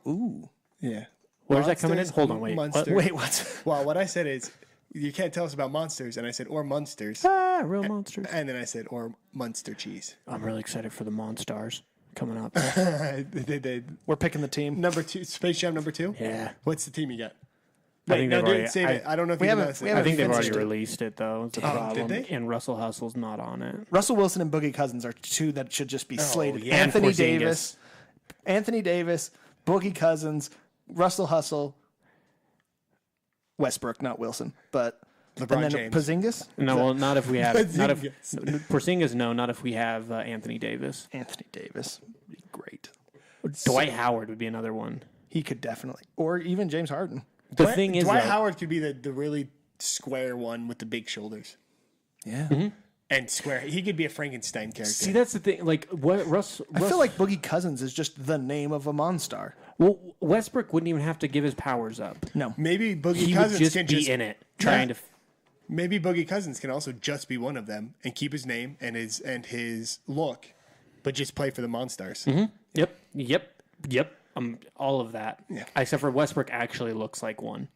Ooh. Yeah. Where's that coming in? Monsters, Hold on, wait. Munster. Wait, what? Well, what I said is, you can't tell us about monsters, and I said or monsters, Ah, real monsters. and then I said or Munster cheese. I'm really excited for the Monstars coming up. We're picking the team. Number 2, Space Jam number 2. Yeah. What's the team you got? I think they've dude, already- save it. I don't know if we you haven't- announced we it. I haven't think they've already finished it. released it, though. It's a did problem. they? And Russell Hustle's not on it. Russell Wilson and Boogie Cousins are 2 that should just be slated. yeah. Anthony And Porzingis. Davis, Boogie Cousins, Russell Hustle, Westbrook, not Wilson, but LeBron and then James. Porzingis. No, well, not if we have Porzingis. Porzingis. No, not if we have Anthony Davis. Anthony Davis, would be great. Dwight Howard would be another one. He could definitely, or even James Harden. The thing is, Dwight though, Howard could be the really square one with the big shoulders. Yeah. And square. He could be a Frankenstein character. see, that's the thing. Like, what Russ I feel like Boogie Cousins is just the name of a Monstar. well, Westbrook wouldn't even have to give his powers up. No. Maybe Boogie He Cousins would just can be in it, trying to. Maybe Boogie Cousins can also just be one of them and keep his name and his look, but just play for the Monstars. Yep. All of that. Yeah. Except for Westbrook actually looks like one.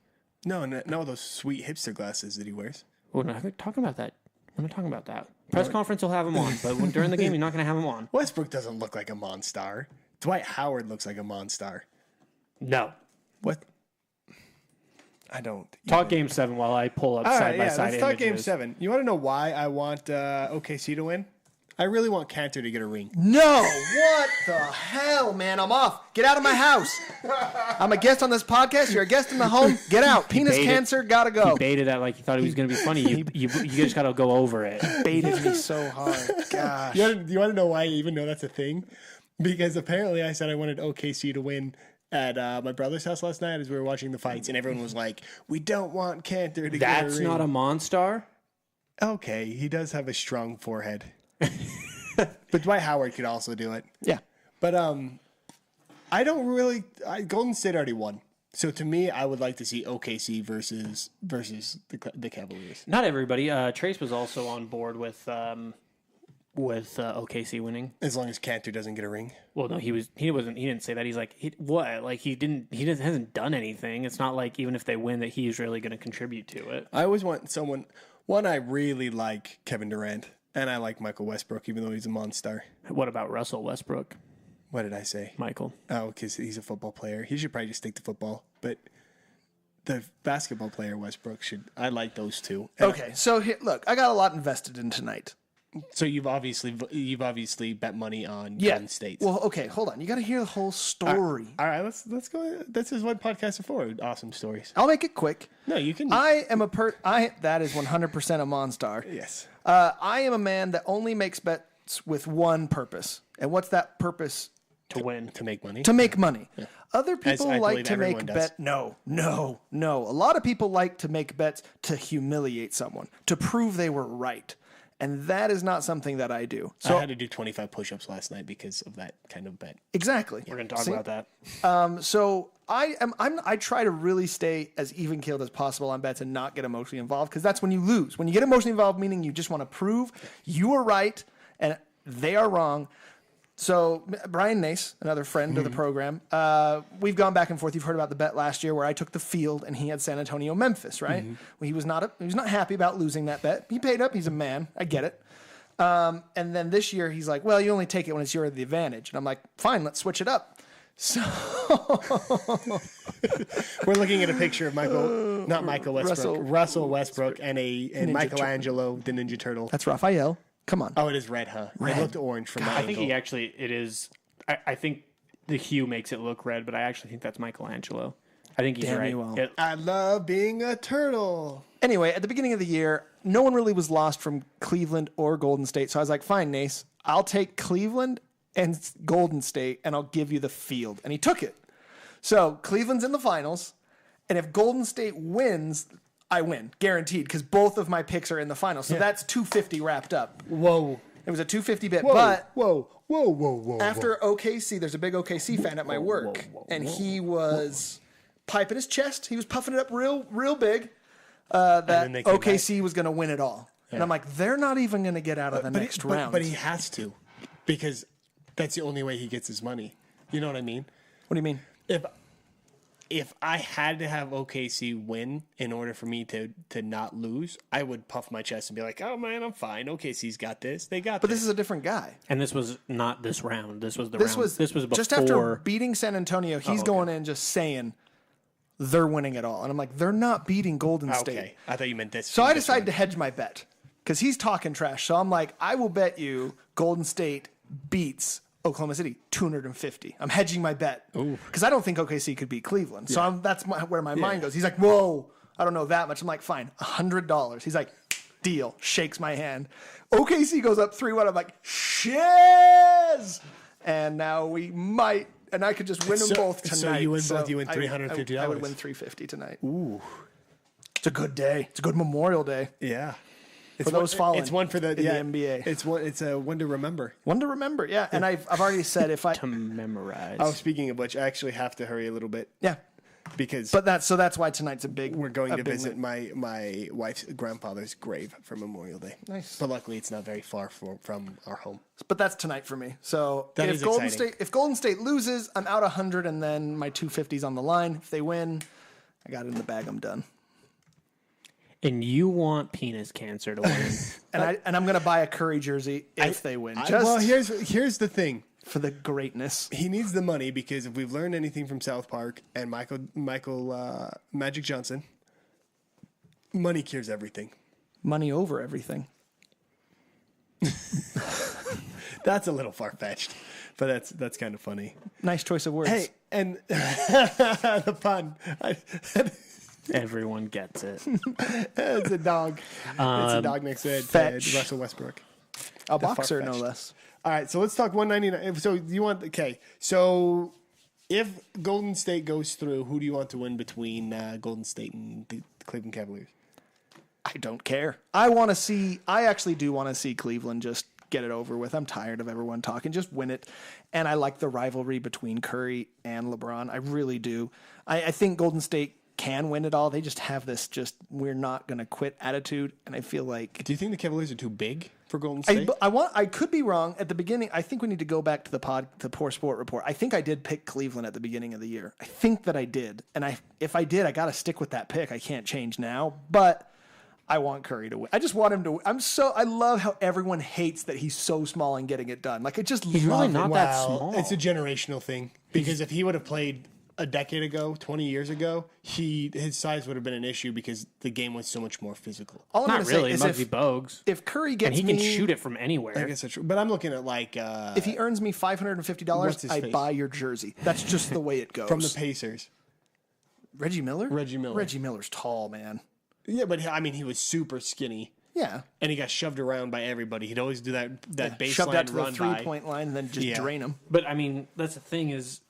No, those sweet hipster glasses that he wears. We're not talking about that. We're not talking about that. Press conference will have him on, but during the game, you're not going to have him on. Westbrook doesn't look like a Monstar. Dwight Howard looks like a Monstar. No. What? I don't. Talk Game 7 while I pull up All right, side-by-side let's talk Game images. 7. You want to know why I want OKC to win? I really want Cantor to get a ring. No. What the hell, man? I'm off. Get out of my house. I'm a guest on this podcast. You're a guest in the home. Get out. Penis baited- cancer. Gotta go. He baited that like he thought he was going to be funny. You just got to go over it. Baited me so hard. Gosh. You want to know why I even know that's a thing? Because apparently I said I wanted OKC to win at my brother's house last night as we were watching the fights, and everyone was like, we don't want Cantor to get a ring. That's not a Monstar? Okay, he does have a strong forehead. But Dwight Howard could also do it. Yeah. But I don't really. Golden State already won, so to me, I would like to see OKC versus the Cavaliers. Not everybody. Trace was also on board with OKC winning. As long as Cantor doesn't get a ring. Well, no, he didn't say that. He's like, what? Like he hasn't done anything. It's not like even if they win that he's really going to contribute to it. I always want someone. One, I really like Kevin Durant, and I like Michael Westbrook, even though he's a monster. What about Russell Westbrook, What did I say? Michael? Oh, because he's a football player. He should probably just stick to football. But the basketball player Westbrook should. I like those two. And Okay. So here, look, I got a lot invested in tonight. So you've obviously bet money on Yeah. Golden State. Well, okay, hold on. You got to hear the whole story. All right, let's go. This is what podcasts are for. Awesome stories. I'll make it quick. No, you can. I am that is 100% a Monstar. Yes. I am a man that only makes bets with one purpose. And what's that purpose? To win. To make money. To make money. Other people I like believe to make everyone does. bet. No. A lot of people like to make bets to humiliate someone, to prove they were right. And that is not something that I do. So I had to do 25 push-ups last night because of that kind of bet. exactly. We're going to talk about that. So I try to really stay as even keeled as possible on bets and not get emotionally involved, because that's when you lose. When you get emotionally involved, meaning you just want to prove you are right and they are wrong. So Brian Nace, another friend of the program, we've gone back and forth. You've heard about the bet last year where I took the field and he had San Antonio, Memphis, right? Well, he was not happy about losing that bet. He paid up. He's a man. I get it. And then this year he's like, well, you only take it when it's your the advantage. And I'm like, fine, let's switch it up. So We're looking at a picture of Russell Westbrook, and Michelangelo, the Ninja Turtle. that's Raphael. Come on. Oh, it is red, huh? It looked orange from my I think angle. it is. I think the hue makes it look red, but I actually think that's Michelangelo. I think he's Damn right. you well. I love being a turtle. Anyway, at the beginning of the year, no one really was lost from Cleveland or Golden State. So I was like, fine, Nace, I'll take Cleveland and Golden State, and I'll give you the field. And he took it. So Cleveland's in the finals, and if Golden State wins, I win, guaranteed, because both of my picks are in the finals. So that's 250 wrapped up. Whoa. It was a 250 bet, Whoa. but Whoa. after OKC, there's a big OKC fan at my work, and he was piping his chest. He was puffing it up real big. That then they came OKC was going to win it all. And I'm like, they're not even going to get out of the next round. But he has to, because that's the only way he gets his money. You know what I mean? What do you mean? If I had to have OKC win in order for me to not lose, I would puff my chest and be like, "Oh man, I'm fine. OKC's got this. They got But this." this is a different guy. And this was not this round. This was the This round. was before. just after beating San Antonio. He's going in just saying they're winning it all, and I'm like, they're not beating Golden State. Okay, I thought you meant this. So I decided to hedge my bet because he's talking trash. So I'm like, I will bet you Golden State beats Oklahoma City 250. I'm hedging my bet because I don't think OKC could beat Cleveland. So that's where my mind goes. He's like, whoa. I don't know that much. I'm like, fine, $100. He's like, deal. Shakes my hand. OKC goes up 3-1. I'm like, shiz! And now we might, and I could just win them both tonight. So you win both. You win $350. I would win $350 tonight. Ooh, it's a good day. It's a good Memorial Day. Yeah. For those fallen. It's one for the NBA. It's a one to remember. One to remember, yeah. And I've already said if I to memorize. Oh, speaking of which, I actually have to hurry a little bit. Yeah. Because that's why tonight's a big. We're going to visit my wife's grandfather's grave for Memorial Day. Nice. But luckily, it's not very far from our home. But that's tonight for me. So that if Golden State loses, I'm out 100, and then my 250's on the line. If they win, I got it in the bag. I'm done. And you want penis cancer to win. and I'm going to buy a Curry jersey if they win. Well, here's the thing. For the greatness. He needs the money because if we've learned anything from South Park and Michael Magic Johnson, money cures everything. Money over everything. That's a little far-fetched, but that's kind of funny. Nice choice of words. Hey, and the pun. Everyone gets it. It's a dog. It's a dog next to Russell Westbrook. A boxer, no less. All right, so let's talk 199. So you want So if Golden State goes through, who do you want to win between Golden State and the Cleveland Cavaliers? I don't care. I actually do want to see Cleveland just get it over with. I'm tired of everyone talking. Just win it. And I like the rivalry between Curry and LeBron. I really do. I think Golden State can win it all. They just have this we're not going to quit attitude. And I feel like... Do you think the Cavaliers are too big for Golden State? I could be wrong. At the beginning, I think we need to go back to the Poor Sport report. I think I did pick Cleveland at the beginning of the year. I think that I did. And if I did, I got to stick with that pick. I can't change now. But I want Curry to win. I just want him to win. I love how everyone hates that he's so small and getting it done. Like, he's really not that small. It's a generational thing. Because if he would have played a decade ago, 20 years ago, his size would have been an issue because the game was so much more physical. All I'm not really. Say is Muggsy Bogues. If Curry gets and he can shoot it from anywhere. I guess that's true. But I'm looking at if he earns me $550, I buy your jersey. That's just the way it goes. From the Pacers. Reggie Miller? Reggie Miller's tall, man. Yeah, but I mean, he was super skinny. Yeah. And he got shoved around by everybody. He'd always do that baseline shoved out to run the 3-point line and then just drain him. But, I mean, that's the thing is...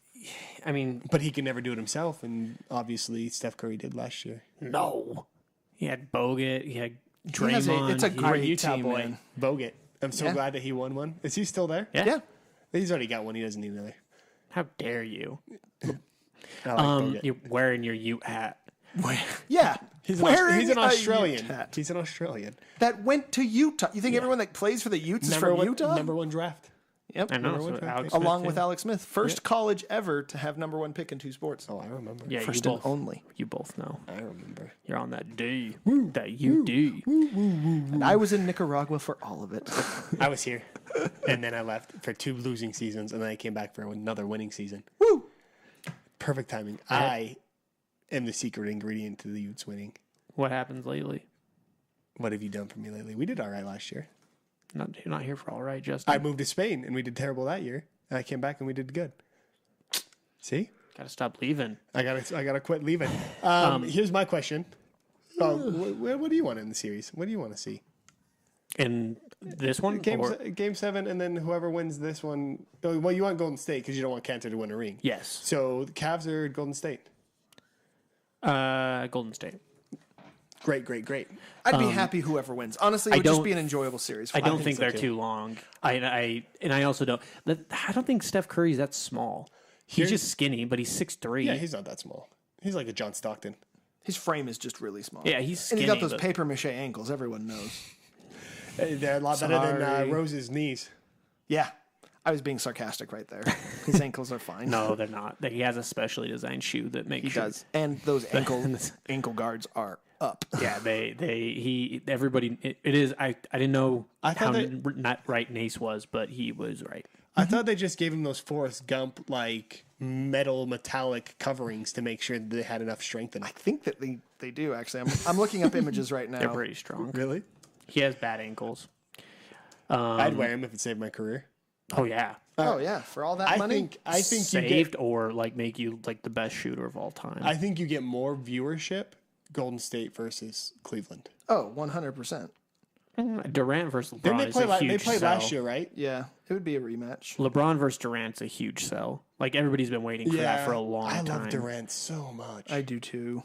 But he can never do it himself, and obviously Steph Curry did last year. No. He had Bogut, he had Draymond. It's a great Utah team, boy. man. Bogut. I'm so glad that he won one. Is he still there? Yeah. He's already got one. He doesn't need another. How dare you? I like Bogut. You're wearing your Ute hat. Yeah. He's an Australian. He's an Australian. That went to Utah. You think everyone that plays for the Utes is from Utah? Number one draft. Yep. I know. Along with Alex Smith. First college ever to have number one pick in 2 sports. Oh, I remember. Yeah, First and only. You both know. I remember. You're on that D. That you do. And I was in Nicaragua for all of it. I was here. And then I left for 2 losing seasons, and then I came back for another winning season. Woo! Perfect timing. I am the secret ingredient to the Utes winning. What happens lately? What have you done for me lately? We did all right last year. You're not here for all right, Justin. I moved to Spain, and we did terrible that year. And I came back, and we did good. See? Gotta stop leaving. I gotta quit leaving. Here's my question. What do you want in the series? What do you want to see? In this one? Game 7, and then whoever wins this one. Well, you want Golden State because you don't want Cantor to win a ring. Yes. So the Cavs are Golden State. Golden State. Great. I'd be happy whoever wins. Honestly, it would just be an enjoyable series. I don't think they're too long. I also don't. I don't think Steph Curry's that small. He's just skinny, but he's 6'3". Yeah, he's not that small. He's like a John Stockton. His frame is just really small. Yeah, he's skinny. And he's got those paper mache ankles. Everyone knows. They're a lot better than Rose's knees. Yeah. I was being sarcastic right there. His ankles are fine. No, they're not. He has a specially designed shoe that makes He does. And those ankle guards are up. Yeah, everybody. It is. I didn't know how not right Nace was, but he was right. I thought they just gave him those Forrest Gump like metallic coverings to make sure that they had enough strength in it. I think that they do actually. I'm looking up images right now. They're pretty strong. Really? He has bad ankles. I'd wear him if it saved my career. Oh yeah. For all that money. I think saved or like make you like the best shooter of all time. I think you get more viewership Golden State versus Cleveland. Oh, 100%. Durant versus LeBron Didn't they is play? a huge They played sell. last year, right? Yeah, it would be a rematch. LeBron versus Durant's a huge sell. Like, everybody's been waiting for that for a long time. I love Durant so much. I do too.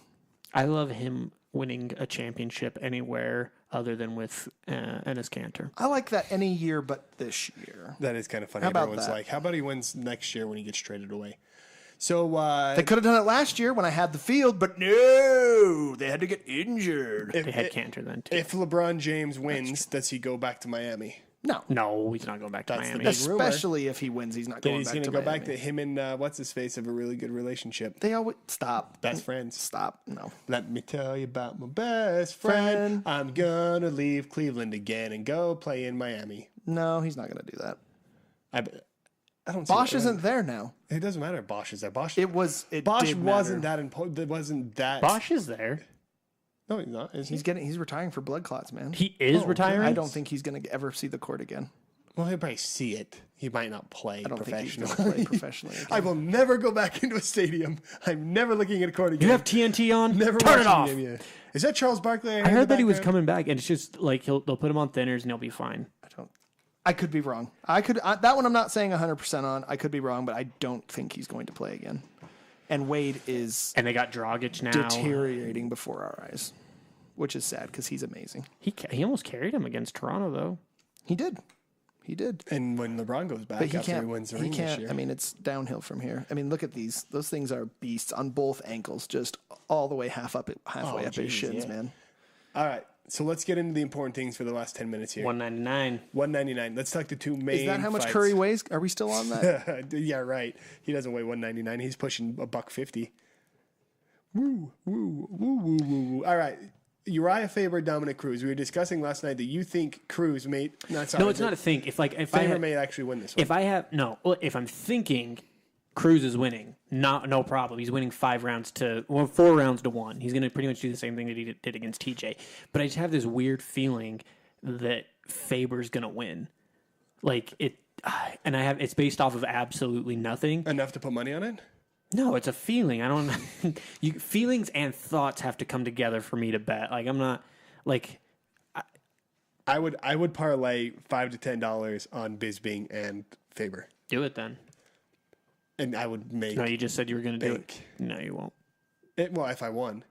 I love him winning a championship anywhere other than with Enes Kanter. I like that any year but this year. That is kind of funny. How about Everyone's that? like, how about he wins next year when he gets traded away? So They could have done it last year when I had the field, but no, they had to get injured. They had Kanter then, too. if LeBron James wins, does he go back to Miami? No, he's not going back to That's the Miami. big rumor. Especially if he wins, he's not Then going he's back going to to go Miami. back to him and what's his face have a really good relationship. They always stop. Best friends. Stop. No. Let me tell you about my best friend. I'm gonna leave Cleveland again and go play in Miami. No, he's not going to do that. I don't. See Bosch that. isn't there now. It doesn't matter if Bosch is there. Bosch It Bosch did wasn't matter. that important. It wasn't that. Bosch is there. No, he's not. Is he? He's retiring for blood clots, man. He is retiring? I don't think he's going to ever see the court again. Well, he'll probably see it. He might not play I don't think he's professionally. going to play professionally again. I will never go back into a stadium. I'm never looking at a court again. You have TNT on? never Turn it watching off. the game, yeah. Is that Charles Barkley? I heard that he was coming back, and it's just like they'll put him on thinners and he'll be fine. I could be wrong. That one I'm not saying 100% on. I could be wrong, but I don't think he's going to play again. And Wade is And they got Dragic now. deteriorating before our eyes, which is sad because he's amazing. He almost carried him against Toronto, though. He did. And when LeBron goes back But he after can't. he wins the He ring this can't. year. I mean, it's downhill from here. I mean, look at these. Those things are beasts on both ankles, just all the way halfway up his shins, man. All right. So let's get into the important things for the last 10 minutes here. 199. 199. Let's talk the two main Is that how much fights. Curry weighs? Are we still on that? Yeah, right. He doesn't weigh 199. He's pushing $150. Woo, woo, woo, woo, woo, woo. All right. Uriah Faber, Dominic Cruz. We were discussing last night that you think Cruz may No, it's not a thing. If Faber may actually win this one. If I'm thinking Cruz is winning, no problem. He's winning 4 rounds to 1. He's going to pretty much do the same thing that he did against TJ. But I just have this weird feeling that Faber's going to win. Like it, and it's based off of absolutely nothing. Enough to put money on it? No, it's a feeling. I don't. Feelings and thoughts have to come together for me to bet. Like I'm not like. I would parlay $5 to $10 on Bisping and Faber, Do it then. and I would make. No, you just said you were going to do it. Bank. No, you won't. Well, if I won.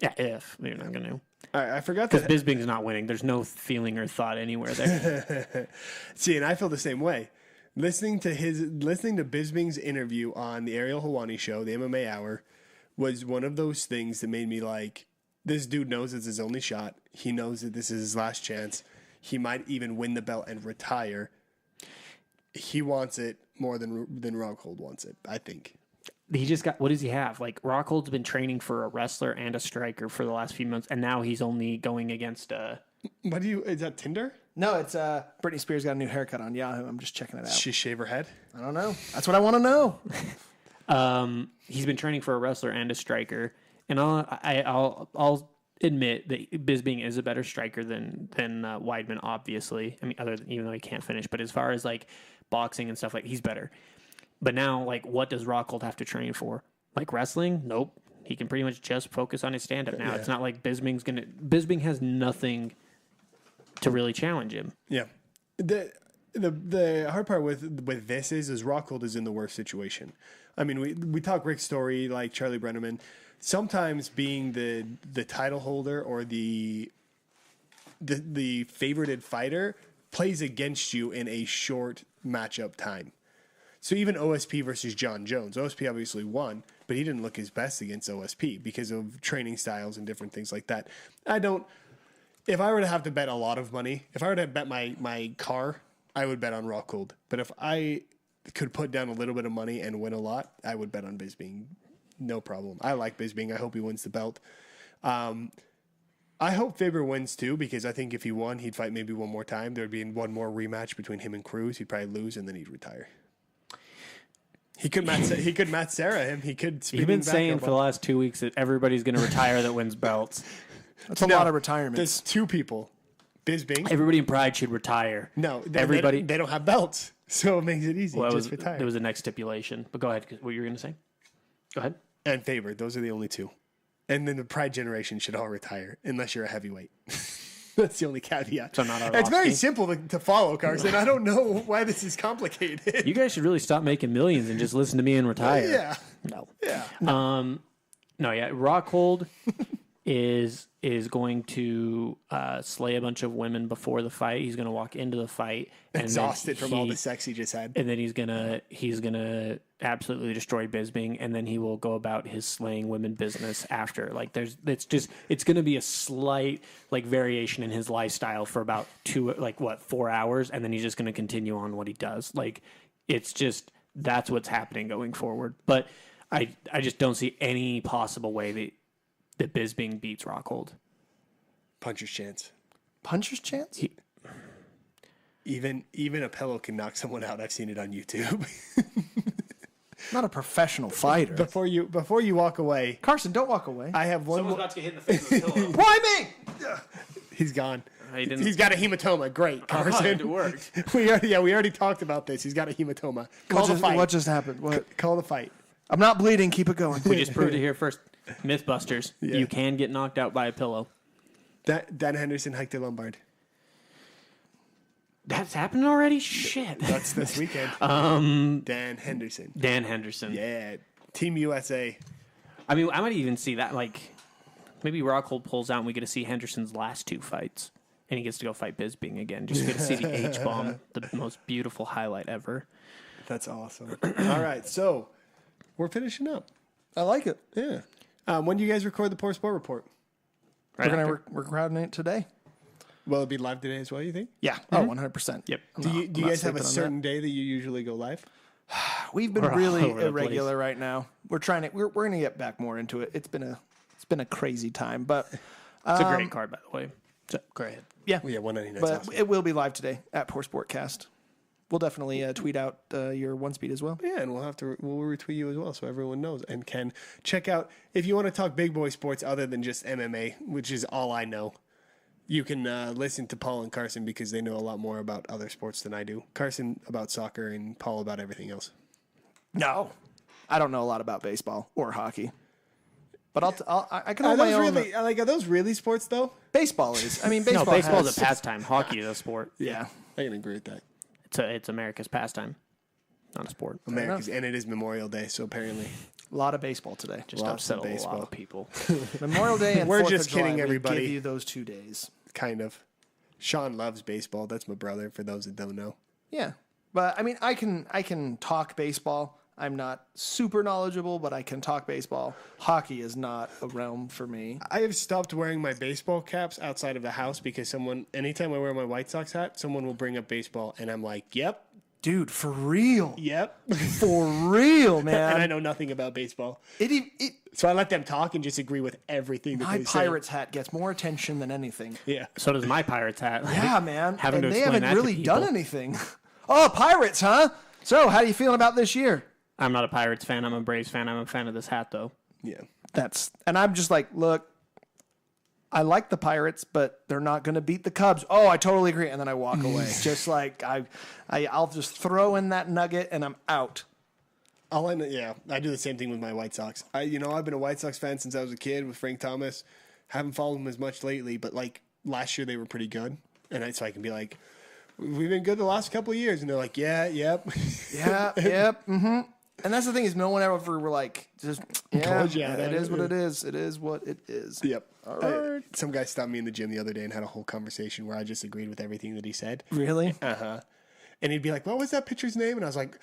Yeah, if you're not going to. All right, I forgot Because that. Bisping's not winning. There's no feeling or thought anywhere there. See, and I feel the same way. Listening to Bisping's interview on the Ariel Helwani show, the MMA Hour, was one of those things that made me like, this dude knows it's his only shot. He knows that this is his last chance. He might even win the belt and retire. He wants it more than Rockhold wants it, I think. He just got, what does he have? Like, Rockhold's been training for a wrestler and a striker for the last few months, and now he's only going against Is that Tinder? No, it's Britney Spears got a new haircut on Yahoo. I'm just checking it out. She shave her head? I don't know. That's what I want to know. he's been training for a wrestler and a striker, and I'll admit that Bisping is a better striker than Weidman, obviously. I mean, even though he can't finish, but as far as like boxing and stuff, like he's better. But now, like, what does Rockhold have to train for? Like wrestling? Nope. He can pretty much just focus on his stand-up now. Yeah. It's not like Bisping has nothing to really challenge him. Yeah. The hard part with this is Rockhold is in the worst situation. I mean, we talk Rick Story, like Charlie Brenneman. Sometimes being the title holder or the favorited fighter plays against you in a short matchup time. So even OSP versus John Jones, OSP obviously won, but he didn't look his best against OSP because of training styles and different things like that. If I were to have to bet a lot of money, if I were to bet my car, I would bet on Rockhold. But if I could put down a little bit of money and win a lot, I would bet on Bisping. No problem. I like Bisping. I hope he wins the belt. I hope Faber wins too, because I think if he won, he'd fight maybe one more time. There'd be one more rematch between him and Cruz. He'd probably lose, and then he'd retire. He could Matt Serra him. He could. You've been saying for the last 2 weeks that everybody's going to retire that wins belts. That's a lot of retirements. There's two people. Bisping. Everybody in Pride should retire. No, everybody. They don't have belts, so it makes it easy. Well, just retire. There was a next stipulation, but go ahead. What you were going to say? Go ahead. And Faber. Those are the only two. And then the Pride generation should all retire unless you're a heavyweight. That's the only caveat. So not It's very simple to follow, Karson. I don't know why this is complicated. You guys should really stop making millions and just listen to me and retire. Yeah. No. Yeah. No, yeah. Rockhold is going to slay a bunch of women before the fight. He's going to walk into the fight and Exhausted from all the sex he just had. and then he's gonna absolutely destroy Bisping, and then he will go about his slaying women business after. Like it's gonna be a slight like variation in his lifestyle for about 4 hours, and then he's just gonna continue on what he does. Like it's just that's what's happening going forward. But I just don't see any possible way that Bisping beats Rockhold. Puncher's chance. Puncher's chance? Even a pillow can knock someone out. I've seen it on YouTube. Not a professional fighter. Before you walk away, Carson, don't walk away. I have one. Someone's about to get hit in the face with a pillow. Why me? He's gone. He didn't- He's got a hematoma. Great, Karson. It worked. We already talked about this. He's got a hematoma. Call the fight. What just happened? What? Call the fight. I'm not bleeding. Keep it going. We just proved it here first. Mythbusters. Yeah. You can get knocked out by a pillow. Dan Henderson hiked the Lombard. That's happened already? Shit. That's this weekend. Dan Henderson. Dan Henderson. Yeah. Team USA. I mean, I might even see that. Like, maybe Rockhold pulls out and we get to see Henderson's last two fights. And he gets to go fight Bisping again. Just get to see the H-bomb, the most beautiful highlight ever. That's awesome. All right. So we're finishing up. I like it. Yeah. When do you guys record the Poor Sport Report? We're crowding it today. Will it be live today as well, you think? Yeah. Oh, 100%. Yep. Do you guys have a certain day that you usually go live? We've been We're all really over the irregular right now. We're going to get back more into it. It's been a crazy time, but It's a great card, by the way. So, go ahead. yeah. Yeah, 199. But Awesome. it will be live today at Poor Sportcast. We'll definitely tweet out your one speed as well. Yeah, and we'll retweet you as well so everyone knows and can check out. If you want to talk big boy sports other than just MMA, which is all I know, you can listen to Paul and Karson because they know a lot more about other sports than I do. Karson about soccer and Paul about everything else. No, I don't know a lot about baseball or hockey, but I can Are hold my those own. really are those really sports though? Baseball is. I mean, No, baseball. baseball is has- a pastime. Hockey is a sport. Yeah. I can agree with that. It's America's pastime, not a sport. America's and it is Memorial Day, so apparently A lot of baseball today. Just Lots upset of a lot baseball. of people. Memorial Day and We're 4th just of July, kidding, we everybody. Give you those 2 days. kind of. Sean loves baseball. That's my brother. For those that don't know. Yeah, but I mean, I can talk baseball. I'm not super knowledgeable, but I can talk baseball. Hockey is not a realm for me. I have stopped wearing my baseball caps outside of the house because anytime I wear my White Sox hat, someone will bring up baseball, and I'm like, yep, Dude, for real. yep. For real, man. And I know nothing about baseball. It So I let them talk and just agree with everything that my they say. Pirates hat gets more attention than anything. Yeah. So does my Pirates hat. Yeah, man. Having And to they explain haven't that to really people. done anything. Oh, Pirates, huh? So, how are you feeling about this year? I'm not a Pirates fan. I'm a Braves fan. I'm a fan of this hat, though. Yeah. And I'm just like, look, I like the Pirates, but they're not going to beat the Cubs. Oh, I totally agree. And then I walk away. Just like I'll just throw in that nugget and I'm out. I do the same thing with my White Sox. I've been a White Sox fan since I was a kid with Frank Thomas. Haven't followed them as much lately, but like last year they were pretty good. And so I can be like, we've been good the last couple of years. And they're like, yeah, yep. Yeah, yep, mm-hmm. And that's the thing is no one ever were like, just, yeah, Told ya, it is what it is. It is what it is. Yep. All right. Some guy stopped me in the gym the other day and had a whole conversation where I just agreed with everything that he said. Really? And he'd be like, what was that pitcher's name? And I was like,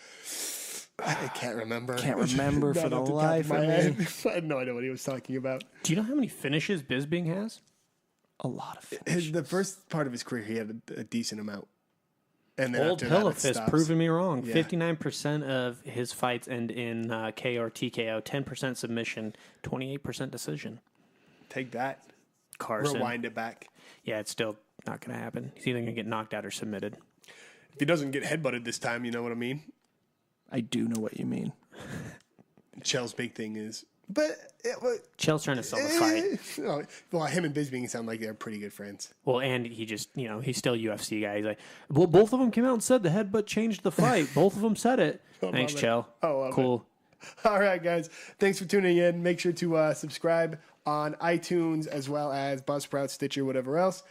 I can't remember. Can't remember Not for the off top life my of head. me. I had no idea what he was talking about. Do you know how many finishes Bisping has? A lot of finishes. The first part of his career, he had a decent amount. And then Old after that, it Pillafist stops. proving me wrong. Yeah. 59% of his fights end in KO or TKO, 10% submission, 28% decision. Take that. Karson. Rewind it back. Yeah, it's still not going to happen. He's either going to get knocked out or submitted. If he doesn't get headbutted this time, you know what I mean? I do know what you mean. Chell's big thing is... Chell's trying to sell the fight. Well, him and Bisping sound like they're pretty good friends. Well, and he just, he's still a UFC guy. He's like, well, both of them came out and said the headbutt changed the fight. Both of them said it. Thanks, love it. Chell. I love Cool. All right, guys. Thanks for tuning in. Make sure to subscribe on iTunes as well as Buzzsprout, Stitcher, whatever else.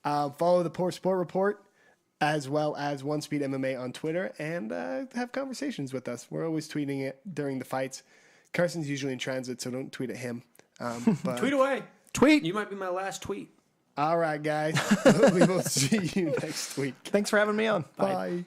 Follow the Poor Sport Report as well as One Speed MMA on Twitter, and have conversations with us. We're always tweeting it during the fights. Carson's usually in transit, so don't tweet at him. But Tweet away. Tweet. You might be my last tweet. all right, guys. We will see you next week. Thanks for having me on. Bye.